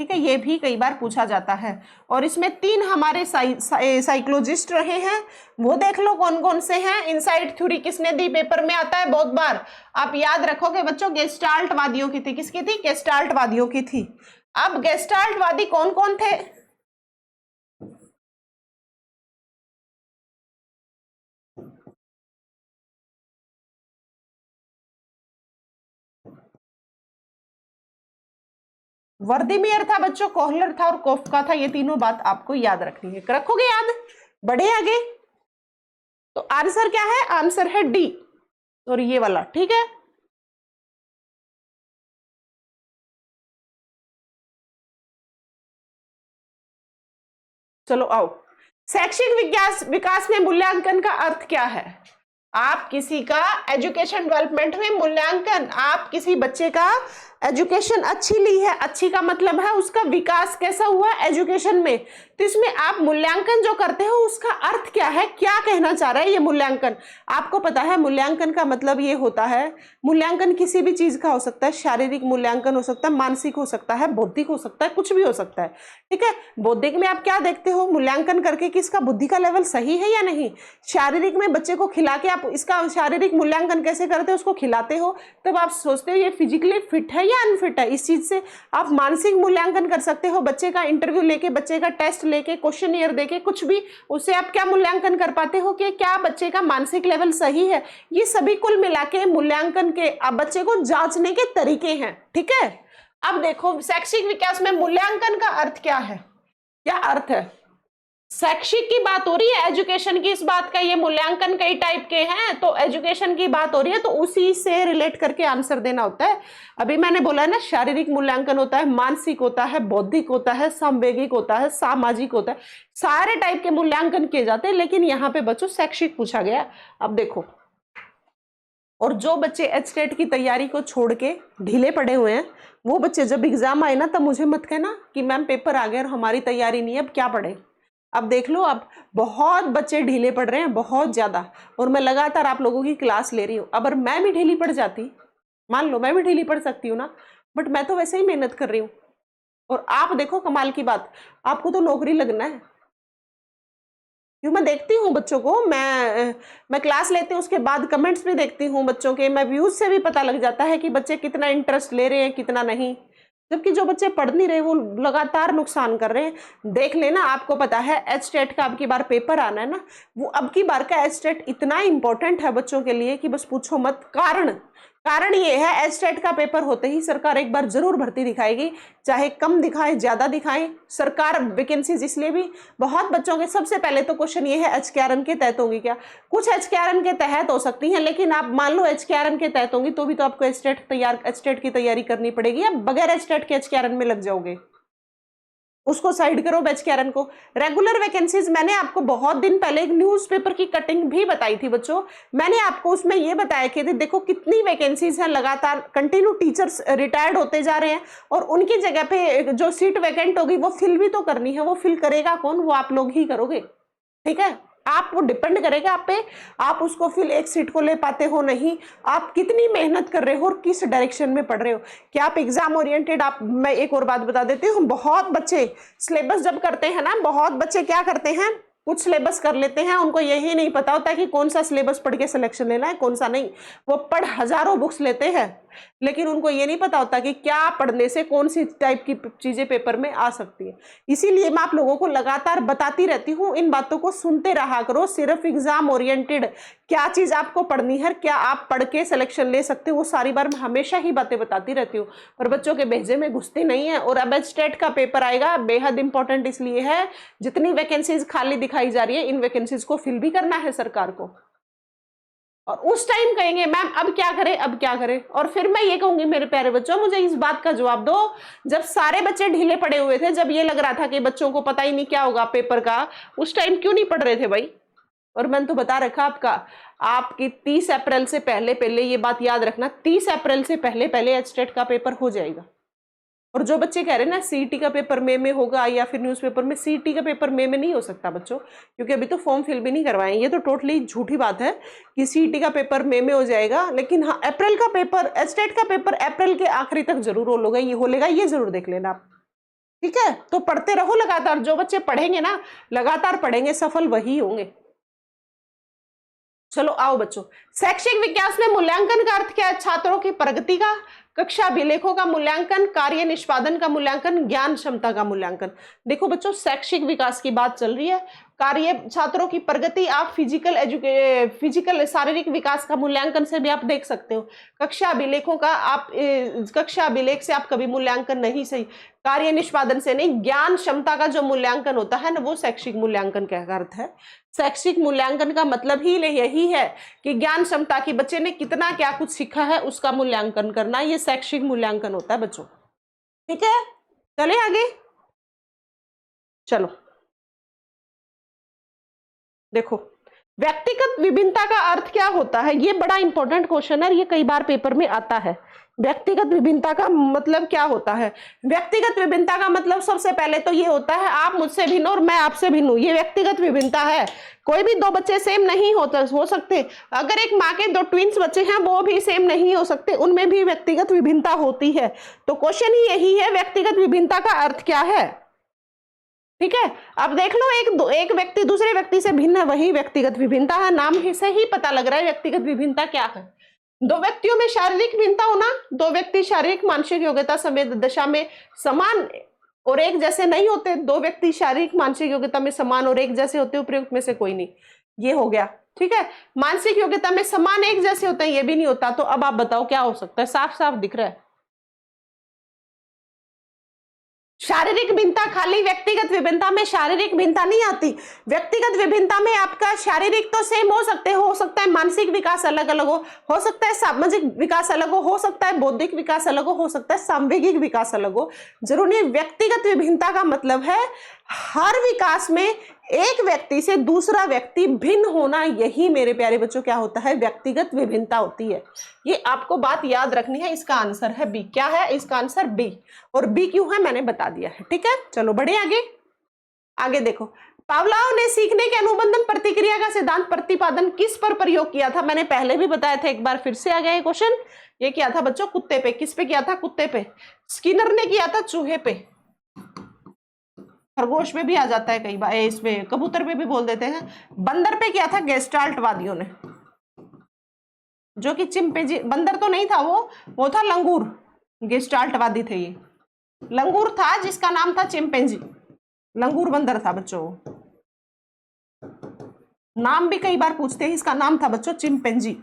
ठीक है, ये भी कई बार पूछा जाता है। और इसमें 3 हमारे साइकोलॉजिस्ट रहे हैं, वो देख लो कौन कौन से हैं। इनसाइट थ्योरी किसने दी, पेपर में आता है बहुत बार, आप याद रखोगे बच्चों, गेस्टाल्टवादियों की थी। किसकी थी? गेस्टाल्टवादियों की थी। अब गेस्टाल्टवादी कौन कौन थे? वर्दीमियर था बच्चों, कोहलर था और कोफका था। ये तीनों बात आपको याद रखनी है, रखोगे याद? बढ़े आगे। तो आंसर क्या है? आंसर है डी, और ये वाला, ठीक है। चलो आओ, शैक्षिक विकास में मूल्यांकन का अर्थ क्या है? आप किसी का एजुकेशन डेवलपमेंट में मूल्यांकन, आप किसी बच्चे का एजुकेशन अच्छी ली है, अच्छी का मतलब है उसका विकास कैसा हुआ एजुकेशन में, तो इसमें आप मूल्यांकन जो करते हो उसका अर्थ क्या है, क्या कहना चाह रहा है ये मूल्यांकन? आपको पता है मूल्यांकन का मतलब ये होता है, मूल्यांकन किसी भी चीज का हो सकता है, शारीरिक मूल्यांकन हो सकता है, मानसिक हो सकता है, बौद्धिक हो सकता है, कुछ भी हो सकता है, ठीक है। बौद्धिक में आप क्या देखते हो, मूल्यांकन करके कि इसका बुद्धि का लेवल सही है या नहीं। शारीरिक में बच्चे को खिला के आप इसका शारीरिक मूल्यांकन कैसे करते हो, उसको खिलाते हो, तब आप सोचते हो ये फिजिकली फिट है या अनफिट है। इस चीज से आप मानसिक मूल्यांकन कर सकते हो, बच्चे का इंटरव्यू लेके, बच्चे का टेस्ट लेके, क्वेश्चनियर देके, कुछ भी, उससे आप क्या मूल्यांकन कर पाते हो कि क्या बच्चे का मानसिक लेवल सही है। ये सभी कुल मिला के मूल्यांकन के आप बच्चे को जांचने के तरीके हैं, ठीक है। अब देखो शैक्षिक विकास में मूल्यांकन का अर्थ क्या है, क्या अर्थ है? शैक्षिक की बात हो रही है, एजुकेशन की, इस बात का, ये मूल्यांकन कई टाइप के हैं, तो एजुकेशन की बात हो रही है, तो उसी से रिलेट करके आंसर देना होता है। अभी मैंने बोला है ना, शारीरिक मूल्यांकन होता है, मानसिक होता है, बौद्धिक होता है, संवेगिक होता है, सामाजिक होता है, सारे टाइप के मूल्यांकन किए जाते हैं, लेकिन यहाँ पे बच्चों शैक्षिक पूछा गया। अब देखो, और जो बच्चे एचटेट की तैयारी को छोड़ के ढीले पड़े हुए हैं, वो बच्चे जब एग्जाम आए ना, तब मुझे मत कहना कि मैम पेपर आ गए और हमारी तैयारी नहीं है, अब क्या पढ़े। अब देख लो, अब बहुत बच्चे ढीले पड़ रहे हैं, बहुत ज्यादा, और मैं लगातार आप लोगों की क्लास ले रही हूँ। अगर मैं भी ढीली पड़ जाती, मान लो मैं भी ढीली पड़ सकती हूँ ना, बट मैं तो वैसे ही मेहनत कर रही हूँ। और आप देखो कमाल की बात, आपको तो नौकरी लगना है, क्यों? मैं देखती हूँ बच्चों को, मैं क्लास लेती हूँ, उसके बाद कमेंट्स भी देखती हूँ बच्चों के, मैं व्यूज से भी पता लग जाता है कि बच्चे कितना इंटरेस्ट ले रहे हैं, कितना नहीं। जबकि जो बच्चे पढ़ नहीं रहे वो लगातार नुकसान कर रहे हैं। देख लेना, आपको पता है एचटेट का अब की बार पेपर आना है ना, वो अब की बार का एचटेट इतना इंपॉर्टेंट है बच्चों के लिए कि बस पूछो मत। कारण ये है, एचटेट का पेपर होते ही सरकार एक बार जरूर भर्ती दिखाएगी, चाहे कम दिखाए ज्यादा दिखाए, सरकार वैकेंसीज इसलिए भी बहुत बच्चों के। सबसे पहले तो क्वेश्चन ये है, एचकेआरएन के तहत होंगी क्या? कुछ एचकेआरएन के तहत हो सकती हैं, लेकिन आप मान लो एचकेआरएन के तहत होंगी तो भी तो आपको एचटेट की तैयारी करनी पड़ेगी, या बगैर एचटेट के एचकेआरएन में लग जाओगे, उसको साइड करो एचकेआरएन को। रेगुलर वैकेंसीज मैंने आपको बहुत दिन पहले एक न्यूज़पेपर की कटिंग भी बताई थी बच्चों, मैंने आपको उसमें ये बताया कि देखो कितनी वैकेंसीज हैं, लगातार कंटिन्यू टीचर्स रिटायर्ड होते जा रहे हैं, और उनकी जगह पे जो सीट वैकेंट होगी वो फिल भी तो करनी है। वो फिल करेगा कौन? वो आप लोग ही करोगे, ठीक है। आप, वो डिपेंड करेगा आप पे, आप उसको फिर एक सीट को ले पाते हो नहीं, आप कितनी मेहनत कर रहे हो और किस डायरेक्शन में पढ़ रहे हो, क्या आप एग्जाम ओरिएंटेड। आप, मैं एक और बात बता देती हूँ, बहुत बच्चे सिलेबस जब करते हैं ना, बहुत बच्चे क्या करते हैं, कुछ सिलेबस कर लेते हैं, उनको यही नहीं पता होता कि कौन सा सिलेबस पढ़ के सिलेक्शन लेना है, कौन सा नहीं। वो पढ़ हजारों बुक्स लेते हैं, लेकिन उनको ये नहीं पता होता कि क्या पढ़ने से कौन सी टाइप की चीजें पेपर में आ सकती है। इसीलिए मैं आप लोगों को लगातार बताती रहती हूँ, इन बातों को सुनते रहा करो। सिर्फ एग्जाम ओरिएंटेड क्या चीज आपको पढ़नी है, क्या आप पढ़ के सिलेक्शन ले सकते हो, वो सारी बार मैं हमेशा ही बातें बताती रहती हूँ, पर बच्चों के भेजे में घुसती नहीं है। और अब एचटेट का पेपर आएगा, बेहद इंपॉर्टेंट इसलिए है, जितनी वैकेंसीज खाली दिखाई जा रही है, इन वैकेंसीज को फिल भी करना है सरकार को। और उस टाइम कहेंगे मैम अब क्या करें, अब क्या करें। और फिर मैं ये कहूंगी मेरे प्यारे बच्चों, मुझे इस बात का जवाब दो, जब सारे बच्चे ढीले पड़े हुए थे, जब ये लग रहा था कि बच्चों को पता ही नहीं क्या होगा पेपर का, उस टाइम क्यों नहीं पढ़ रहे थे भाई? और मैंने तो बता रखा आपका, आपकी 30 अप्रैल से पहले पहले, ये बात याद रखना, 30 अप्रैल से पहले पहले एचटेट का पेपर हो जाएगा। और जो बच्चे कह रहे हैं ना सीईटी का पेपर मई में होगा या फिर न्यूज़पेपर में, सीईटी का पेपर मई में नहीं हो सकता बच्चों, क्योंकि अभी तो फॉर्म फिल भी नहीं करवाए। ये तो टोटली झूठी बात है कि सीईटी का पेपर मई में हो जाएगा, लेकिन हाँ अप्रैल का पेपर, एचटेट का पेपर अप्रैल के आखिरी तक जरूर हो लेगा, ये जरूर देख लेना आप। ठीक है, तो पढ़ते रहो लगातार। जो बच्चे पढ़ेंगे ना, लगातार पढ़ेंगे, सफल वही होंगे। चलो आओ बच्चों, शैक्षिक विकास में मूल्यांकन का अर्थ क्या है? छात्रों की प्रगति का, कक्षा अभिलेखों का मूल्यांकन, कार्य निष्पादन का मूल्यांकन, ज्ञान क्षमता का मूल्यांकन। देखो बच्चों, शैक्षिक विकास की बात चल रही है, कार्य छात्रों की प्रगति आप फिजिकल शारीरिक विकास का मूल्यांकन से भी आप देख सकते हो। कक्षा अभिलेखों का आप कक्षा अभिलेख से आप कभी मूल्यांकन नहीं, सही, कार्य निष्पादन से नहीं, ज्ञान क्षमता का जो मूल्यांकन होता है ना, वो शैक्षिक मूल्यांकन का अर्थ है। शैक्षिक मूल्यांकन का मतलब ही यही है कि ज्ञान क्षमता की बच्चे ने कितना क्या कुछ सीखा है उसका मूल्यांकन करना, ये शैक्षिक मूल्यांकन होता है बच्चों। ठीक है, चले आगे। चलो देखो, व्यक्तिगत विभिन्नता का अर्थ क्या होता है? ये बड़ा इंपॉर्टेंट क्वेश्चन है, ये कई बार पेपर में आता है। व्यक्तिगत विभिन्नता का मतलब क्या होता है? व्यक्तिगत विभिन्नता का मतलब सबसे पहले तो ये होता है आप मुझसे भिन्न और मैं आपसे भिन्न हूं, ये व्यक्तिगत विभिन्नता है। कोई भी दो बच्चे सेम नहीं हो सकते। अगर एक माँ के दो ट्विंस बच्चे हैं वो भी सेम नहीं हो सकते, उनमें भी व्यक्तिगत विभिन्नता होती है। तो क्वेश्चन ही यही है, व्यक्तिगत विभिन्नता का अर्थ क्या है? ठीक है, अब देख लो, एक व्यक्ति दूसरे व्यक्ति से भिन्न है, वही व्यक्तिगत विभिन्नता है। नाम से ही पता लग रहा है व्यक्तिगत विभिन्नता क्या है। दो व्यक्तियों में शारीरिक भिन्नता होना, दो व्यक्ति शारीरिक मानसिक योग्यता समेत दशा में समान और एक जैसे नहीं होते। दो व्यक्ति शारीरिक मानसिक योग्यता में समान और एक जैसे होते, उपयुक्त में से कोई नहीं, ये हो गया। ठीक है, मानसिक योग्यता में समान एक जैसे होते हैं, ये भी नहीं होता। तो अब आप बताओ क्या हो सकता है? साफ साफ दिख रहा है, शारीरिक भिन्नता। खाली व्यक्तिगत विभिन्नता में शारीरिक भिन्नता नहीं आती। व्यक्तिगत विभिन्नता में आपका शारीरिक तो सेम हो सकता है मानसिक विकास अलग अलग हो सकता है सामाजिक विकास अलग हो सकता है बौद्धिक विकास अलग हो सकता है सांवेगिक विकास अलग हो। जरूरी व्यक्तिगत विभिन्नता का मतलब है हर विकास में एक व्यक्ति से दूसरा व्यक्ति भिन्न होना, यही मेरे प्यारे बच्चों क्या होता है? व्यक्तिगत विभिन्नता होती है। ये आपको बात याद रखनी है। इसका आंसर है बी। क्या है इसका आंसर? बी। और बी क्यों है मैंने बता दिया है। ठीक है, चलो बढ़े आगे। आगे देखो, पावलोव ने सीखने के अनुबंधन प्रतिक्रिया का सिद्धांत प्रतिपादन किस पर प्रयोग किया था? मैंने पहले भी बताया था, एक बार फिर से आ गया ये क्वेश्चन। ये किया था बच्चों कुत्ते पे। किस पे किया था? कुत्ते पे। स्किनर ने किया था चूहे पे। खरगोश पे भी आ जाता है कई बार, इसमें कबूतर पे भी बोल देते हैं। बंदर पे किया था गेस्टाल्टवादियों ने, जो कि चिंपैंजी, बंदर तो नहीं था वो था लंगूर। गेस्टाल्टवादी थे ये। लंगूर था जिसका नाम था चिंपैंजी, लंगूर बंदर था बच्चों। नाम भी कई बार पूछते हैं, इसका नाम था बच्चों चिंपैंजी।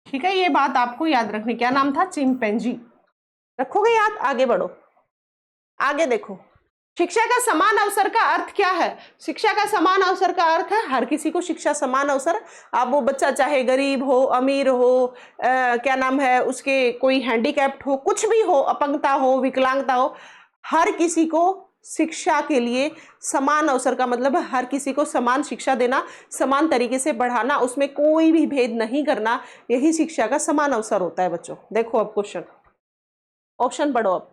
ठीक है, ये बात आपको याद रखनी, क्या नाम था? चिंपैंजी। रखोगे याद? आगे बढ़ो। आगे देखो, शिक्षा का समान अवसर का अर्थ क्या है? शिक्षा का समान अवसर का अर्थ है हर किसी को शिक्षा समान अवसर। अब वो बच्चा चाहे गरीब हो, अमीर हो, क्या नाम है उसके, कोई हैंडीकैप्ड हो, कुछ भी हो, अपंगता हो, विकलांगता हो, हर किसी को शिक्षा के लिए समान अवसर का मतलब है हर किसी को समान शिक्षा देना, समान तरीके से पढ़ाना, उसमें कोई भी भेद नहीं करना, यही शिक्षा का समान अवसर होता है बच्चों। देखो अब क्वेश्चन, ऑप्शन पढ़ो अब।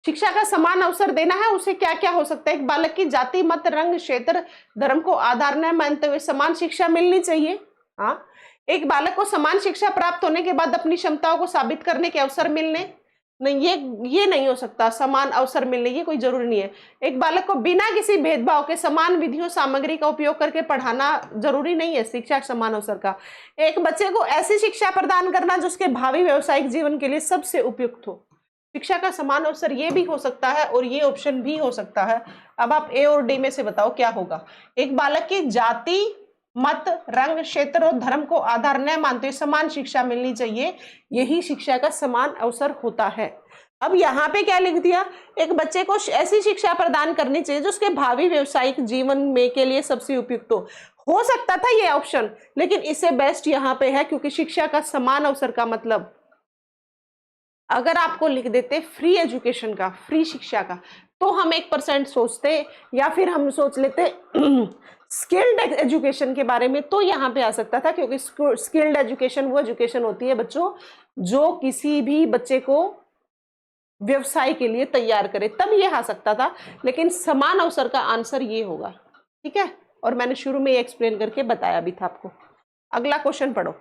शिक्षा का समान अवसर देना है, उसे क्या क्या हो सकता है? एक बालक की जाति, मत, रंग, क्षेत्र, धर्म को आधार न मानते हुए समान शिक्षा मिलनी चाहिए। हाँ, एक बालक को समान शिक्षा प्राप्त होने के बाद अपनी क्षमताओं को साबित करने के अवसर मिलने, नहीं, ये नहीं हो सकता। समान अवसर मिलने ये कोई जरूरी नहीं है। एक बालक को बिना किसी भेदभाव के समान विधियों सामग्री का उपयोग करके पढ़ाना जरूरी नहीं है शिक्षा समान अवसर का। एक बच्चे को ऐसी शिक्षा प्रदान करना जो उसके भावी व्यवसायिक जीवन के लिए सबसे उपयुक्त हो। शिक्षा का समान अवसर ये भी हो सकता है और ये ऑप्शन भी हो सकता है। अब आप ए और डी में से बताओ क्या होगा। एक बालक की जाति, मत, रंग, क्षेत्र और धर्म को आधार न मानते हुए समान शिक्षा मिलनी चाहिए, यही शिक्षा का समान अवसर होता है। अब यहाँ पे क्या लिख दिया? एक बच्चे को ऐसी शिक्षा प्रदान करनी चाहिए जो उसके भावी व्यवसायिक जीवन में के लिए सबसे उपयुक्त हो सकता था ये ऑप्शन, लेकिन इससे बेस्ट यहाँ पे है, क्योंकि शिक्षा का समान अवसर का मतलब अगर आपको लिख देते फ्री एजुकेशन का, फ्री शिक्षा का, तो हम 1% सोचते, या फिर हम सोच लेते स्किल्ड एजुकेशन के बारे में, तो यहाँ पे आ सकता था। क्योंकि स्किल्ड एजुकेशन वो एजुकेशन होती है बच्चों जो किसी भी बच्चे को व्यवसाय के लिए तैयार करे, तब ये आ सकता था। लेकिन समान अवसर का आंसर ये होगा। ठीक है, और मैंने शुरू में ये एक्सप्लेन करके बताया भी था आपको। अगला क्वेश्चन पढ़ो।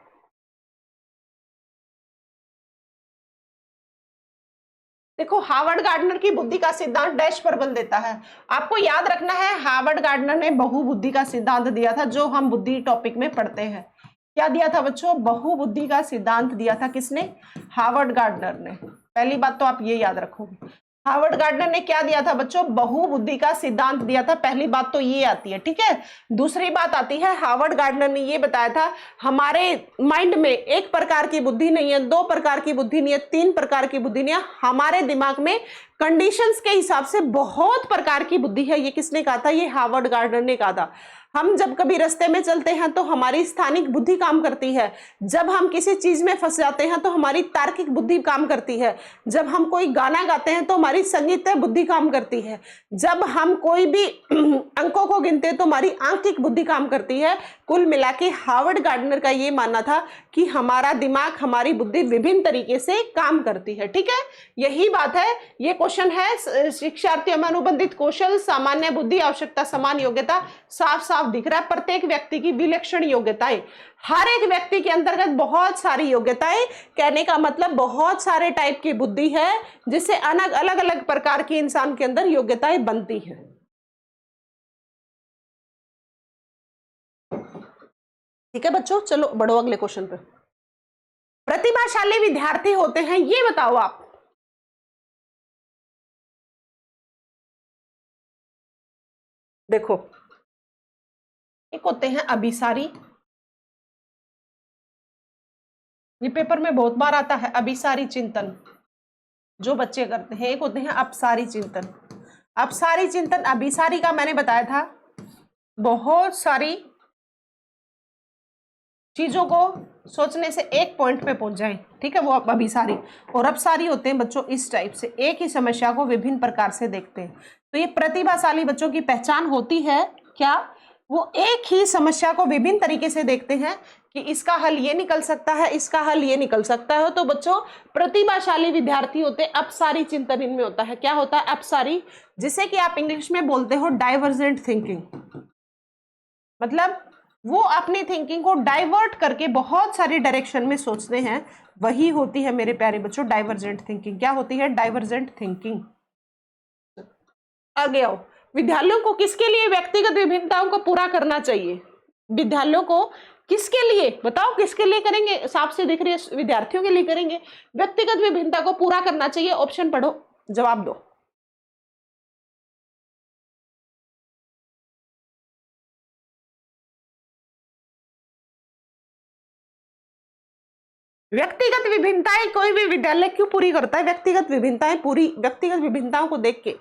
देखो, हार्वर्ड गार्डनर की बुद्धि का सिद्धांत डैश पर बल देता है। आपको याद रखना है, हार्वर्ड गार्डनर ने बहुबुद्धि का सिद्धांत दिया था, जो हम बुद्धि टॉपिक में पढ़ते हैं। क्या दिया था बच्चों? बहुबुद्धि का सिद्धांत दिया था। किसने? हार्वर्ड गार्डनर ने। पहली बात तो आप ये याद रखोगे, हार्वर्ड गार्डनर ने क्या दिया था बच्चों? बहुबुद्धि का सिद्धांत दिया था। पहली बात तो ये आती है, ठीक है। दूसरी बात आती है, हार्वर्ड गार्डनर ने ये बताया था हमारे माइंड में एक प्रकार की बुद्धि नहीं है, दो प्रकार की बुद्धि नहीं है, तीन प्रकार की बुद्धि नहीं है, हमारे दिमाग में कंडीशंस के हिसाब से बहुत प्रकार की बुद्धि है। ये किसने कहा था? ये हार्वर्ड गार्डनर ने कहा था। हम जब कभी रास्ते में चलते हैं तो हमारी स्थानिक बुद्धि काम करती है। जब हम किसी चीज में फंस जाते हैं तो हमारी तार्किक बुद्धि काम करती है। जब हम कोई गाना गाते हैं तो हमारी संगीत बुद्धि काम करती है। जब हम कोई भी अंकों को गिनते हैं तो हमारी आंकिक बुद्धि काम करती है। कुल मिला के हार्वर्ड गार्डनर का ये मानना था कि हमारा दिमाग, हमारी बुद्धि विभिन्न तरीके से काम करती है, ठीक है। यही बात है। ये क्वेश्चन है शिक्षार्थियों में अनुबंधित कौशल, सामान्य बुद्धि, आवश्यकता, समान योग्यता। साफ साफ दिख रहा है प्रत्येक व्यक्ति की विलक्षण योग्यताएं। हर एक व्यक्ति के अंतर्गत बहुत सारी योग्यताएं, कहने का मतलब बहुत सारे टाइप की बुद्धि है, जिससे अलग अलग अलग प्रकार की इंसान के अंदर योग्यताएं बनती हैं। ठीक है बच्चों, चलो बढ़ो अगले क्वेश्चन पे। प्रतिभाशाली विद्यार्थी होते हैं, ये बताओ आप। देखो, एक होते हैं अभिसारी, ये पेपर में बहुत बार आता है, अभिसारी चिंतन जो बच्चे करते हैं। एक होते हैं अपसारी चिंतन। अपसारी चिंतन, अभिसारी का मैंने बताया था बहुत सारी चीजों को सोचने से एक पॉइंट पे पहुंच जाए, ठीक है, वो अभिसारी। और अपसारी होते हैं बच्चों इस टाइप से, एक ही समस्या को विभिन्न प्रकार से देखते हैं। तो ये प्रतिभाशाली बच्चों की पहचान होती है क्या? वो एक ही समस्या को विभिन्न तरीके से देखते हैं कि इसका हल ये निकल सकता है, इसका हल ये निकल सकता है। तो बच्चों, प्रतिभाशाली विद्यार्थी होते हैं अपसारी चिंतन इनमें होता है। क्या होता है? अपसारी, जिसे कि आप इंग्लिश में बोलते हो डाइवर्जेंट थिंकिंग। मतलब वो अपनी थिंकिंग को डाइवर्ट करके बहुत सारी डायरेक्शन में सोचते हैं, वही होती है मेरे प्यारे बच्चों डाइवर्जेंट थिंकिंग। क्या होती है? Divergent thinking. आगे आओ। विद्यालयों को किसके लिए व्यक्तिगत विभिन्नताओं को पूरा करना चाहिए? विद्यालयों को किसके लिए बताओ, किसके लिए करेंगे? साफ से दिख रही है, विद्यार्थियों के लिए करेंगे। व्यक्तिगत विभिन्नता को पूरा करना चाहिए। ऑप्शन पढ़ो, जवाब दो। व्यक्तिगत विभिन्नताएं कोई भी विद्यालय क्यों पूरी करता है? व्यक्तिगत विभिन्नताएं पूरी, व्यक्तिगत विभिन्नताओं को देख के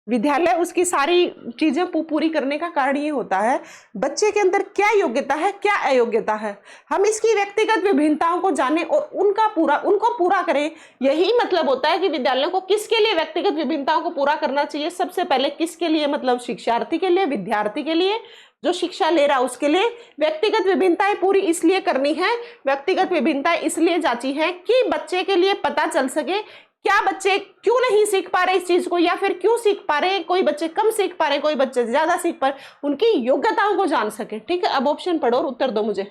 विद्यालय उसकी सारी चीजें पूरी करने का कारण ये होता है बच्चे के अंदर क्या योग्यता है, क्या अयोग्यता है, हम इसकी व्यक्तिगत विभिन्नताओं को जाने और उनको पूरा करें। यही मतलब होता है कि विद्यालयों को किसके लिए व्यक्तिगत विभिन्नताओं को पूरा करना चाहिए? सबसे पहले किसके लिए? मतलब शिक्षार्थी के लिए, विद्यार्थी के लिए, जो शिक्षा ले रहा है उसके लिए। व्यक्तिगत विभिन्नताएं पूरी इसलिए करनी है, व्यक्तिगत विभिन्नताएं इसलिए जांची है कि बच्चे के लिए पता चल सके क्या बच्चे क्यों नहीं सीख पा रहे इस चीज को, या फिर क्यों सीख पा रहे, कोई बच्चे कम सीख पा रहे, कोई बच्चे ज्यादा सीख पा रहे, उनकी योग्यताओं को जान सके। ठीक है, अब ऑप्शन पढ़ो और उत्तर दो मुझे।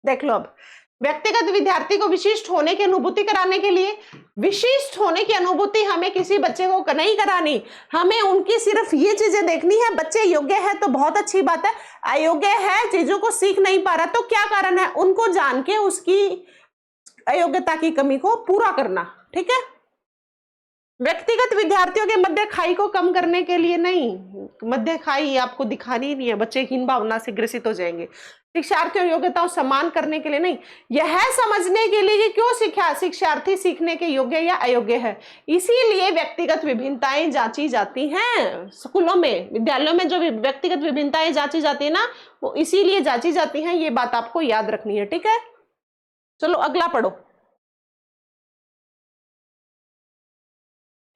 देख लो, अब व्यक्तिगत विद्यार्थी को विशिष्ट होने की अनुभूति कराने के लिए, विशिष्ट होने की अनुभूति हमें किसी बच्चे को नहीं करानी, हमें उनकी सिर्फ ये चीजें देखनी है। बच्चे योग्य है तो बहुत अच्छी बात है, अयोग्य है, चीजों को सीख नहीं पा रहा तो क्या कारण है, उनको जान के उसकी अयोग्यता की कमी को पूरा करना। ठीक है, व्यक्तिगत विद्यार्थियों के मध्य खाई को कम करने के लिए नहीं, मध्य खाई आपको दिखानी नहीं है, बच्चे हीन भावना से ग्रसित हो जाएंगे। शिक्षार्थियों योग्यताओं समान करने के लिए नहीं, यह समझने के लिए कि क्यों शिक्षार्थी सीखने के योग्य या अयोग्य है, इसीलिए व्यक्तिगत विभिन्नताएं जांची जाती हैं। स्कूलों में, विद्यालयों में जो व्यक्तिगत विभिन्नताएं जांची जाती है ना, वो इसीलिए जांची जाती हैं। ये बात आपको याद रखनी है। ठीक है, चलो अगला पढ़ो।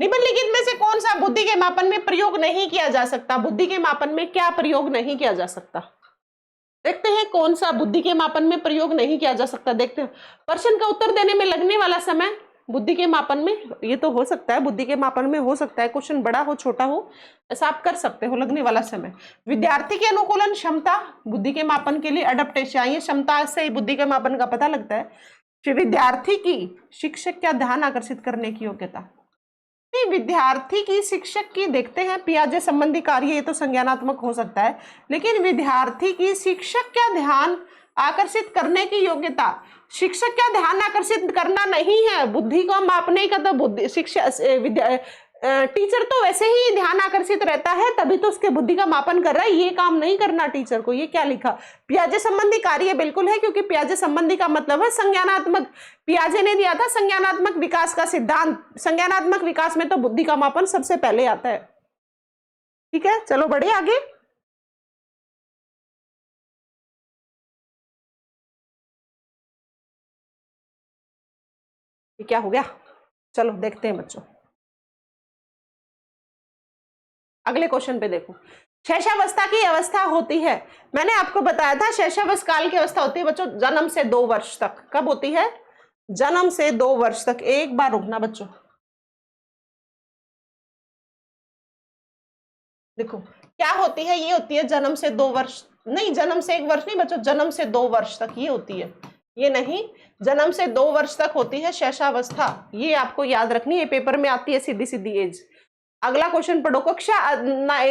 निम्नलिखित में से कौन सा बुद्धि के मापन में प्रयोग नहीं किया जा सकता? बुद्धि के मापन में क्या प्रयोग नहीं किया जा सकता? देखते हैं कौन सा बुद्धि के मापन में प्रयोग नहीं किया जा सकता। देखते हैं, प्रश्न का उत्तर देने में लगने वाला समय बुद्धि के मापन में ये तो हो सकता है, बुद्धि के मापन में हो सकता है क्वेश्चन बड़ा हो छोटा हो, ऐसा आप कर सकते हो लगने वाला समय। विद्यार्थी की अनुकूलन क्षमता बुद्धि के मापन के लिए अडेप्टेशन, ये क्षमता से बुद्धि के मापन का पता लगता है। फिर विद्यार्थी की शिक्षक का ध्यान आकर्षित करने की योग्यता, नहीं विद्यार्थी की शिक्षक की देखते हैं पियाजे संबंधी कार्य, ये तो संज्ञानात्मक हो सकता है, लेकिन विद्यार्थी की शिक्षक का ध्यान आकर्षित करने की योग्यता, शिक्षक का ध्यान आकर्षित करना नहीं है, बुद्धि को मापने का तो बुद्धि शिक्षक टीचर तो वैसे ही ध्यान आकर्षित रहता है, तभी तो उसके बुद्धि का मापन कर रहा है, ये काम नहीं करना टीचर को। ये क्या लिखा, पियाजे संबंधी कार्य बिल्कुल है, क्योंकि पियाजे संबंधी का मतलब है संज्ञानात्मक, पियाजे ने दिया था संज्ञानात्मक विकास का सिद्धांत, संज्ञानात्मक विकास में तो बुद्धि का मापन सबसे पहले आता है। ठीक है, चलो बढ़े आगे। ये क्या हो गया, चलो देखते हैं बच्चों अगले क्वेश्चन पे। देखो शैशवावस्था की अवस्था होती है, मैंने आपको बताया था शैशवावस्था काल की अवस्था होती है बच्चों जन्म से 2 वर्ष तक। कब होती है, जन्म से 2 वर्ष तक। एक बार रुकना बच्चों, देखो क्या होती है, ये होती है जन्म से 2 वर्ष, नहीं जन्म से 1 वर्ष नहीं बच्चों, जन्म से 2 वर्ष तक ये होती है, ये नहीं, जन्म से 2 वर्ष तक होती है शैशवावस्था, ये आपको याद रखनी है, पेपर में आती है सीधी सीधी एज। अगला क्वेश्चन पढ़ो, कक्षा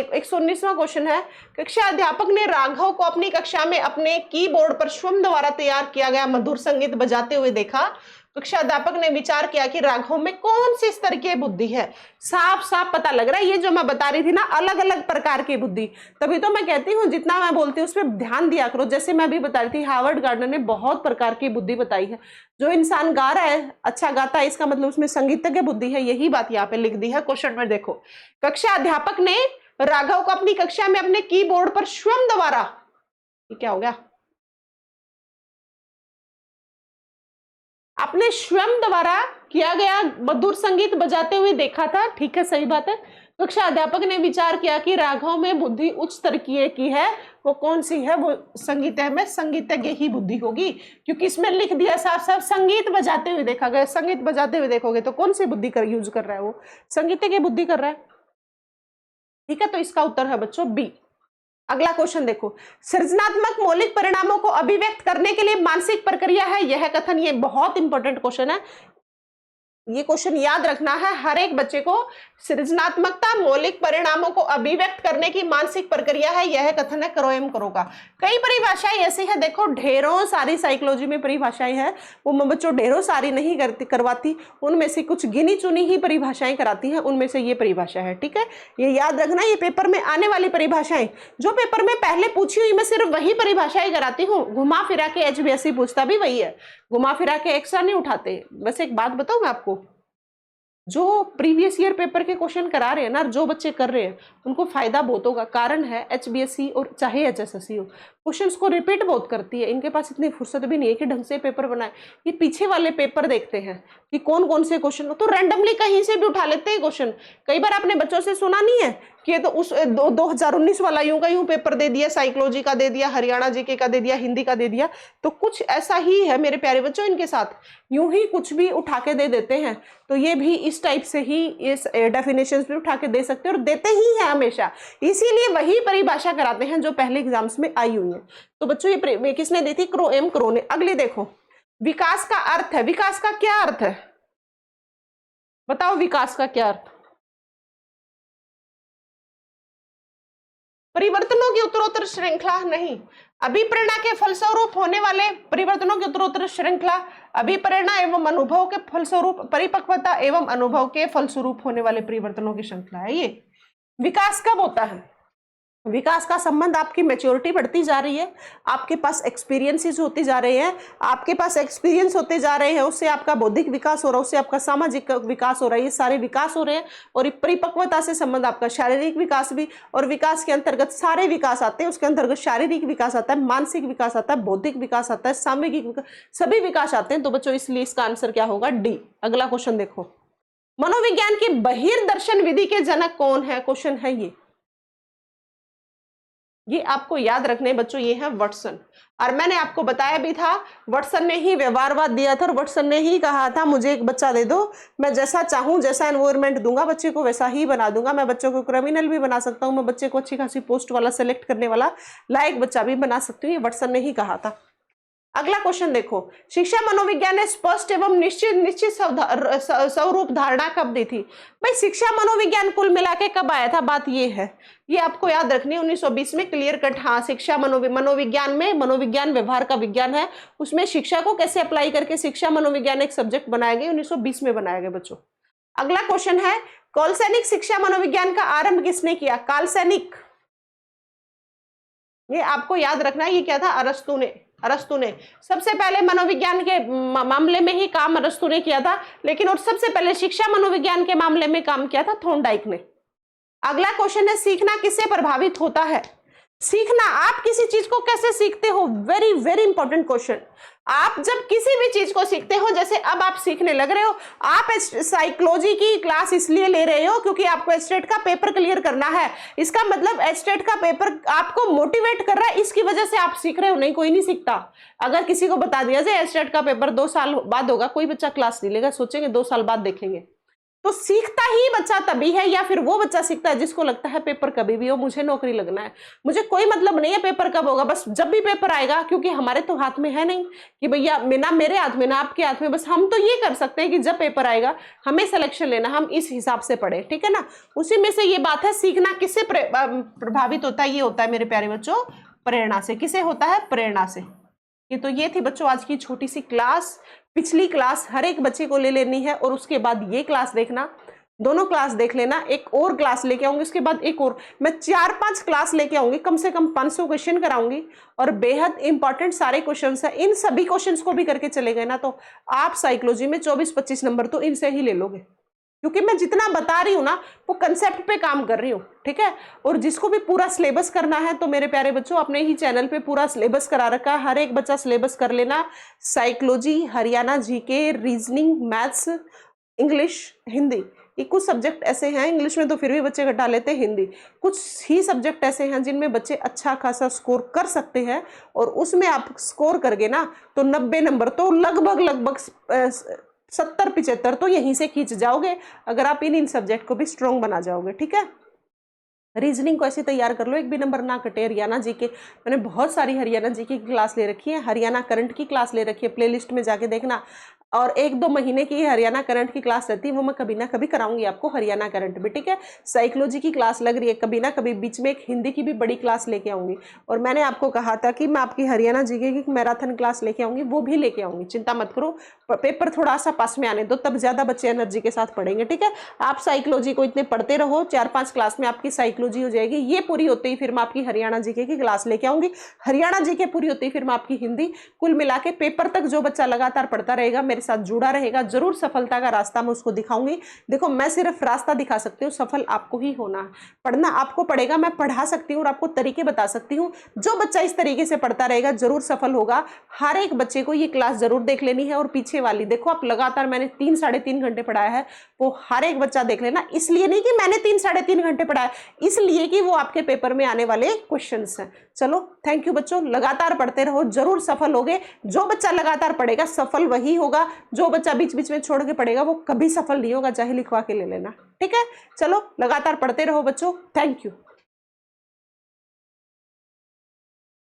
119वां क्वेश्चन है, कक्षा अध्यापक ने राघव को अपनी कक्षा में अपने कीबोर्ड पर स्वयं द्वारा तैयार किया गया मधुर संगीत बजाते हुए देखा। कक्षा अध्यापक ने विचार किया कि राघव में कौन सी स्तर की बुद्धि है। साफ साफ पता लग रहा है, ये जो मैं बता रही थी ना अलग अलग प्रकार की बुद्धि, तभी तो मैं कहती हूँ जितना मैं बोलती हूँ उस पर ध्यान दिया करो। जैसे मैं भी बता रही थी, हार्वर्ड गार्डनर ने बहुत प्रकार की बुद्धि बताई है। जो इंसान गा रहा है अच्छा गाता है, इसका मतलब उसमें संगीतज्ञ बुद्धि है, यही बात यहाँ पे लिख दी है क्वेश्चन में। देखो कक्षा अध्यापक ने राघव को अपनी कक्षा में अपने कीबोर्ड पर स्वयं द्वारा, ये क्या हो गया, अपने स्वयं द्वारा किया गया मधुर संगीत बजाते हुए देखा था। ठीक है, सही बात है। कक्षा अध्यापक ने विचार किया कि राघव में बुद्धि उच्च स्तर की है, वो कौन सी है, वो संगीत में संगीतज्ञ ही बुद्धि होगी, क्योंकि इसमें लिख दिया साफ साफ संगीत बजाते हुए देखा गया। संगीत बजाते हुए देखोगे तो कौन सी बुद्धि कर यूज कर रहा है, वो संगीतज्ञ बुद्धि कर रहा है। ठीक है, तो इसका उत्तर है बच्चों बी। अगला क्वेश्चन देखो, सृजनात्मक मौलिक परिणामों को अभिव्यक्त करने के लिए मानसिक प्रक्रिया है यह कथन, ये बहुत इंपॉर्टेंट क्वेश्चन है, ये क्वेश्चन याद रखना है हर एक बच्चे को। सृजनात्मकता मौलिक परिणामों को अभिव्यक्त करने की मानसिक प्रक्रिया है यह कथन है, करो एवं करो का। कई परिभाषाएं ऐसी है, देखो ढेरों सारी साइकोलॉजी में परिभाषाएं हैं, वो मैं बच्चों ढेरों सारी नहीं करवाती, उनमें से कुछ गिनी चुनी ही परिभाषाएं कराती हैं, उनमें से ये परिभाषा है। ठीक है, ये याद रखना, ये पेपर में आने वाली परिभाषाएं, जो पेपर में पहले पूछी हुई मैं सिर्फ वही परिभाषाएं कराती हूँ, घुमा फिरा के HBSC पूछता भी वही है, घुमा फिरा के एक्स्ट्रा नहीं उठाते। वैसे एक बात बताऊं मैं आपको, जो प्रीवियस ईयर पेपर के क्वेश्चन करा रहे हैं ना, जो बच्चे कर रहे हैं उनको फायदा बहुत होगा। कारण है HBSC और चाहे HSSC हो, क्वेश्चंस को रिपीट बहुत करती है, इनके पास इतनी फुर्सत भी नहीं है कि ढंग से पेपर बनाए। ये पीछे वाले पेपर देखते हैं कि कौन कौन से क्वेश्चन, तो रैंडमली कहीं से भी उठा लेते हैं क्वेश्चन। कई बार आपने बच्चों से सुना नहीं है कि ये तो उस 2019 वाला यूं का यूं पेपर दे दिया, साइकोलॉजी का दे दिया, हरियाणा जीके का दे दिया, हिंदी का दे दिया, तो कुछ ऐसा ही है मेरे प्यारे बच्चों इनके साथ, यूं ही कुछ भी उठा के दे देते हैं। तो ये भी इस टाइप से ही इस डेफिनेशंस भी उठा के दे सकते हैं, और देते ही हैं हमेशा, इसीलिए वही परिभाषा कराते हैं जो पहले एग्जाम्स में आई हुई है। तो बच्चों ये किसने दी थी, क्रो एम क्रो ने। अगले देखो, विकास का अर्थ है, विकास का क्या अर्थ है, बताओ विकास का क्या अर्थ। परिवर्तनों की उत्तरोत्तर श्रृंखला नहीं, अभिप्रेरणा के फलस्वरूप होने वाले परिवर्तनों की उत्तरोत्तर श्रृंखला, अभिप्रेरणा एवं अनुभव के फलस्वरूप, परिपक्वता एवं अनुभव के फलस्वरूप होने वाले परिवर्तनों की श्रृंखला है ये। विकास कब होता है, विकास का संबंध आपकी मैच्योरिटी बढ़ती जा रही है, आपके पास एक्सपीरियंसेस होती जा रहे हैं, आपके पास एक्सपीरियंस होते जा रहे हैं, उससे आपका बौद्धिक विकास हो रहा है, उससे आपका सामाजिक विकास हो रहा है, ये सारे विकास हो रहे हैं। और परिपक्वता से संबंध आपका शारीरिक विकास भी, और विकास के अंतर्गत सारे विकास आते हैं, उसके अंतर्गत शारीरिक विकास आता है, मानसिक विकास आता है, बौद्धिक विकास आता है, सामूहिक विकास, सभी विकास आते हैं। तो बच्चों इसलिए इसका आंसर क्या होगा, डी। अगला क्वेश्चन देखो, मनोविज्ञान की बहिर्दर्शन विधि के जनक कौन है, क्वेश्चन है ये। ये आपको याद रखने बच्चों, ये है वाटसन। और मैंने आपको बताया भी था, वाटसन ने ही व्यवहारवाद दिया था और वाटसन ने ही कहा था मुझे एक बच्चा दे दो, मैं जैसा चाहूं, जैसा एनवायरनमेंट दूंगा बच्चे को वैसा ही बना दूंगा। मैं बच्चों को क्रिमिनल भी बना सकता हूं, मैं बच्चे को अच्छी खासी पोस्ट वाला सेलेक्ट करने वाला लायक बच्चा भी बना सकती हूँ, ये वाटसन ने ही कहा था। अगला क्वेश्चन देखो, शिक्षा मनोविज्ञान ने स्पष्ट एवं निश्चित स्वरूप धारणा कब दी थी? भाई शिक्षा मनोविज्ञान कुल मिला के कब आया था, बात ये है, ये आपको याद रखनी है। 1920 में क्लियर कट, हाँ, शिक्षा मनोविज्ञान में, मनोविज्ञान व्यवहार का विज्ञान है, उसमें शिक्षा को कैसे अप्लाई करके शिक्षा मनोविज्ञान एक सब्जेक्ट बनाया गया, 1920 में बनाया गया बच्चों। अगला क्वेश्चन है, कौलसैनिक शिक्षा मनोविज्ञान का आरंभ किसने किया? कालसैनिक, ये आपको याद रखना है, ये क्या था? अरस्तु ने सबसे पहले मनोविज्ञान के मामले में ही काम अरस्तु ने किया था, लेकिन और सबसे पहले शिक्षा मनोविज्ञान के मामले में काम किया था थॉर्नडाइक ने। अगला क्वेश्चन है, सीखना किससे प्रभावित होता है? सीखना, आप किसी चीज को कैसे सीखते हो? Very very important question. आप जब किसी भी चीज को सीखते हो, जैसे अब आप सीखने लग रहे हो, आप साइकोलॉजी की क्लास इसलिए ले रहे हो क्योंकि आपको एस्टेट का पेपर क्लियर करना है। इसका मतलब एस्टेट का पेपर आपको मोटिवेट कर रहा है, इसकी वजह से आप सीख रहे हो, नहीं कोई नहीं सीखता। अगर किसी को बता दिया जाए एस्टेट का पेपर 2 साल बाद होगा, कोई बच्चा क्लास नहीं लेगा, सोचेंगे 2 साल बाद देखेंगे। तो सीखता ही बच्चा तभी है, या फिर वो बच्चा सीखता है जिसको लगता है पेपर कभी भी हो, मुझे नौकरी लगना है, मुझे कोई मतलब नहीं है पेपर कब होगा, बस जब भी पेपर आएगा, क्योंकि हमारे तो हाथ में है नहीं कि भैया ना मेरे हाथ में ना आपके हाथ में, बस हम तो ये कर सकते हैं कि जब पेपर आएगा हमें सिलेक्शन लेना, हम इस हिसाब से पढ़े, ठीक है ना। उसी में से ये बात है, सीखना किससे प्रभावित होता है? ये होता है मेरे प्यारे बच्चों प्रेरणा से। किसे होता है? प्रेरणा से। ये थी बच्चों आज की छोटी सी क्लास। पिछली क्लास हर एक बच्चे को ले लेनी है और उसके बाद ये क्लास देखना, दोनों क्लास देख लेना। एक और क्लास लेके आऊंगी, उसके बाद एक और, मैं 4-5 क्लास लेके आऊंगी, कम से कम 500 क्वेश्चन कराऊंगी और बेहद इंपॉर्टेंट सारे क्वेश्चंस हैं। इन सभी क्वेश्चंस को भी करके चले गए ना तो आप साइकोलॉजी में 24-25 नंबर तो इनसे ही ले लोगे, क्योंकि मैं जितना बता रही हूं ना वो कंसेप्ट पे काम कर रही हूँ, ठीक है। और जिसको भी पूरा सिलेबस करना है तो मेरे प्यारे बच्चों अपने ही चैनल पे पूरा सिलेबस करा रखा है, हर एक बच्चा सिलेबस कर लेना। Psychology, Haryana GK, reasoning, maths, English, Hindi, ये कुछ सब्जेक्ट ऐसे हैं, इंग्लिश में तो फिर भी बच्चे घटा लेते हैं, हिंदी, कुछ ही सब्जेक्ट ऐसे हैं जिनमें बच्चे अच्छा खासा स्कोर कर सकते हैं। और उसमें आप स्कोर करगे ना तो 90 नंबर तो लगभग 70-75 तो यहीं से खींच जाओगे, अगर आप इन सब्जेक्ट को भी स्ट्रॉन्ग बना जाओगे, ठीक है। रीजनिंग को ऐसे तैयार कर लो, एक भी नंबर ना कटे। हरियाणा जी के मैंने बहुत सारी हरियाणा जी की क्लास ले रखी है, हरियाणा करंट की क्लास ले रखी है, प्लेलिस्ट में जाके देखना। और 1-2 महीने की हरियाणा करंट की क्लास रहती है, वो मैं कभी ना कभी कराऊंगी आपको हरियाणा करंट भी, ठीक है। साइकोलॉजी की क्लास लग रही है, कभी ना कभी बीच में एक हिंदी की भी बड़ी क्लास लेके आऊंगी। और मैंने आपको कहा था कि मैं आपकी हरियाणा जीके की मैराथन क्लास लेके आऊंगी, वो भी लेके आऊंगी, चिंता मत करो। पेपर थोड़ा सा पास में आने दो, तब ज्यादा बच्चे एनर्जी के साथ पढ़ेंगे, ठीक है। आप साइकोलॉजी को इतने पढ़ते रहो, 4-5 क्लास में आपकी साइकोलॉजी हो जाएगी। ये पूरी होते ही फिर मैं आपकी हरियाणा जीके की क्लास लेके आऊंगी, हरियाणा जीके पूरी होती ही फिर मैं आपकी हिंदी। कुल मिला के पेपर तक जो बच्चा लगातार पढ़ता रहेगा, मेरे साथ जुड़ा रहेगा, जरूर सफलता का रास्ता मैं उसको दिखाऊंगी। देखो मैं सिर्फ रास्ता दिखा सकती हूँ, सफल आपको ही होना है। पढ़ना आपको पड़ेगा, मैं पढ़ा सकती हूँ और आपको तरीके बता सकती हूँ। जो बच्चा इस तरीके से पढ़ता रहेगा जरूर सफल होगा। हर एक बच्चे को ये क्लास जरूर देख लेनी है। और पीछे वाली देखो, आप लगातार मैंने 3-3.5 घंटे पढ़ाया है, वो हर एक बच्चा देख लेना। इसलिए नहीं कि मैंने 3-3.5 घंटे पढ़ाया, इसलिए कि वो आपके पेपर में आने वाले क्वेश्चंस हैं। चलो थैंक यू बच्चों, लगातार पढ़ते रहो, जरूर सफल होगे। जो बच्चा लगातार पढ़ेगा सफल वही होगा, जो बच्चा बीच बीच में छोड़ के पढ़ेगा वो कभी सफल नहीं होगा, चाहे लिखवा के ले लेना, ठीक है। चलो लगातार पढ़ते रहो बच्चों, थैंक यू।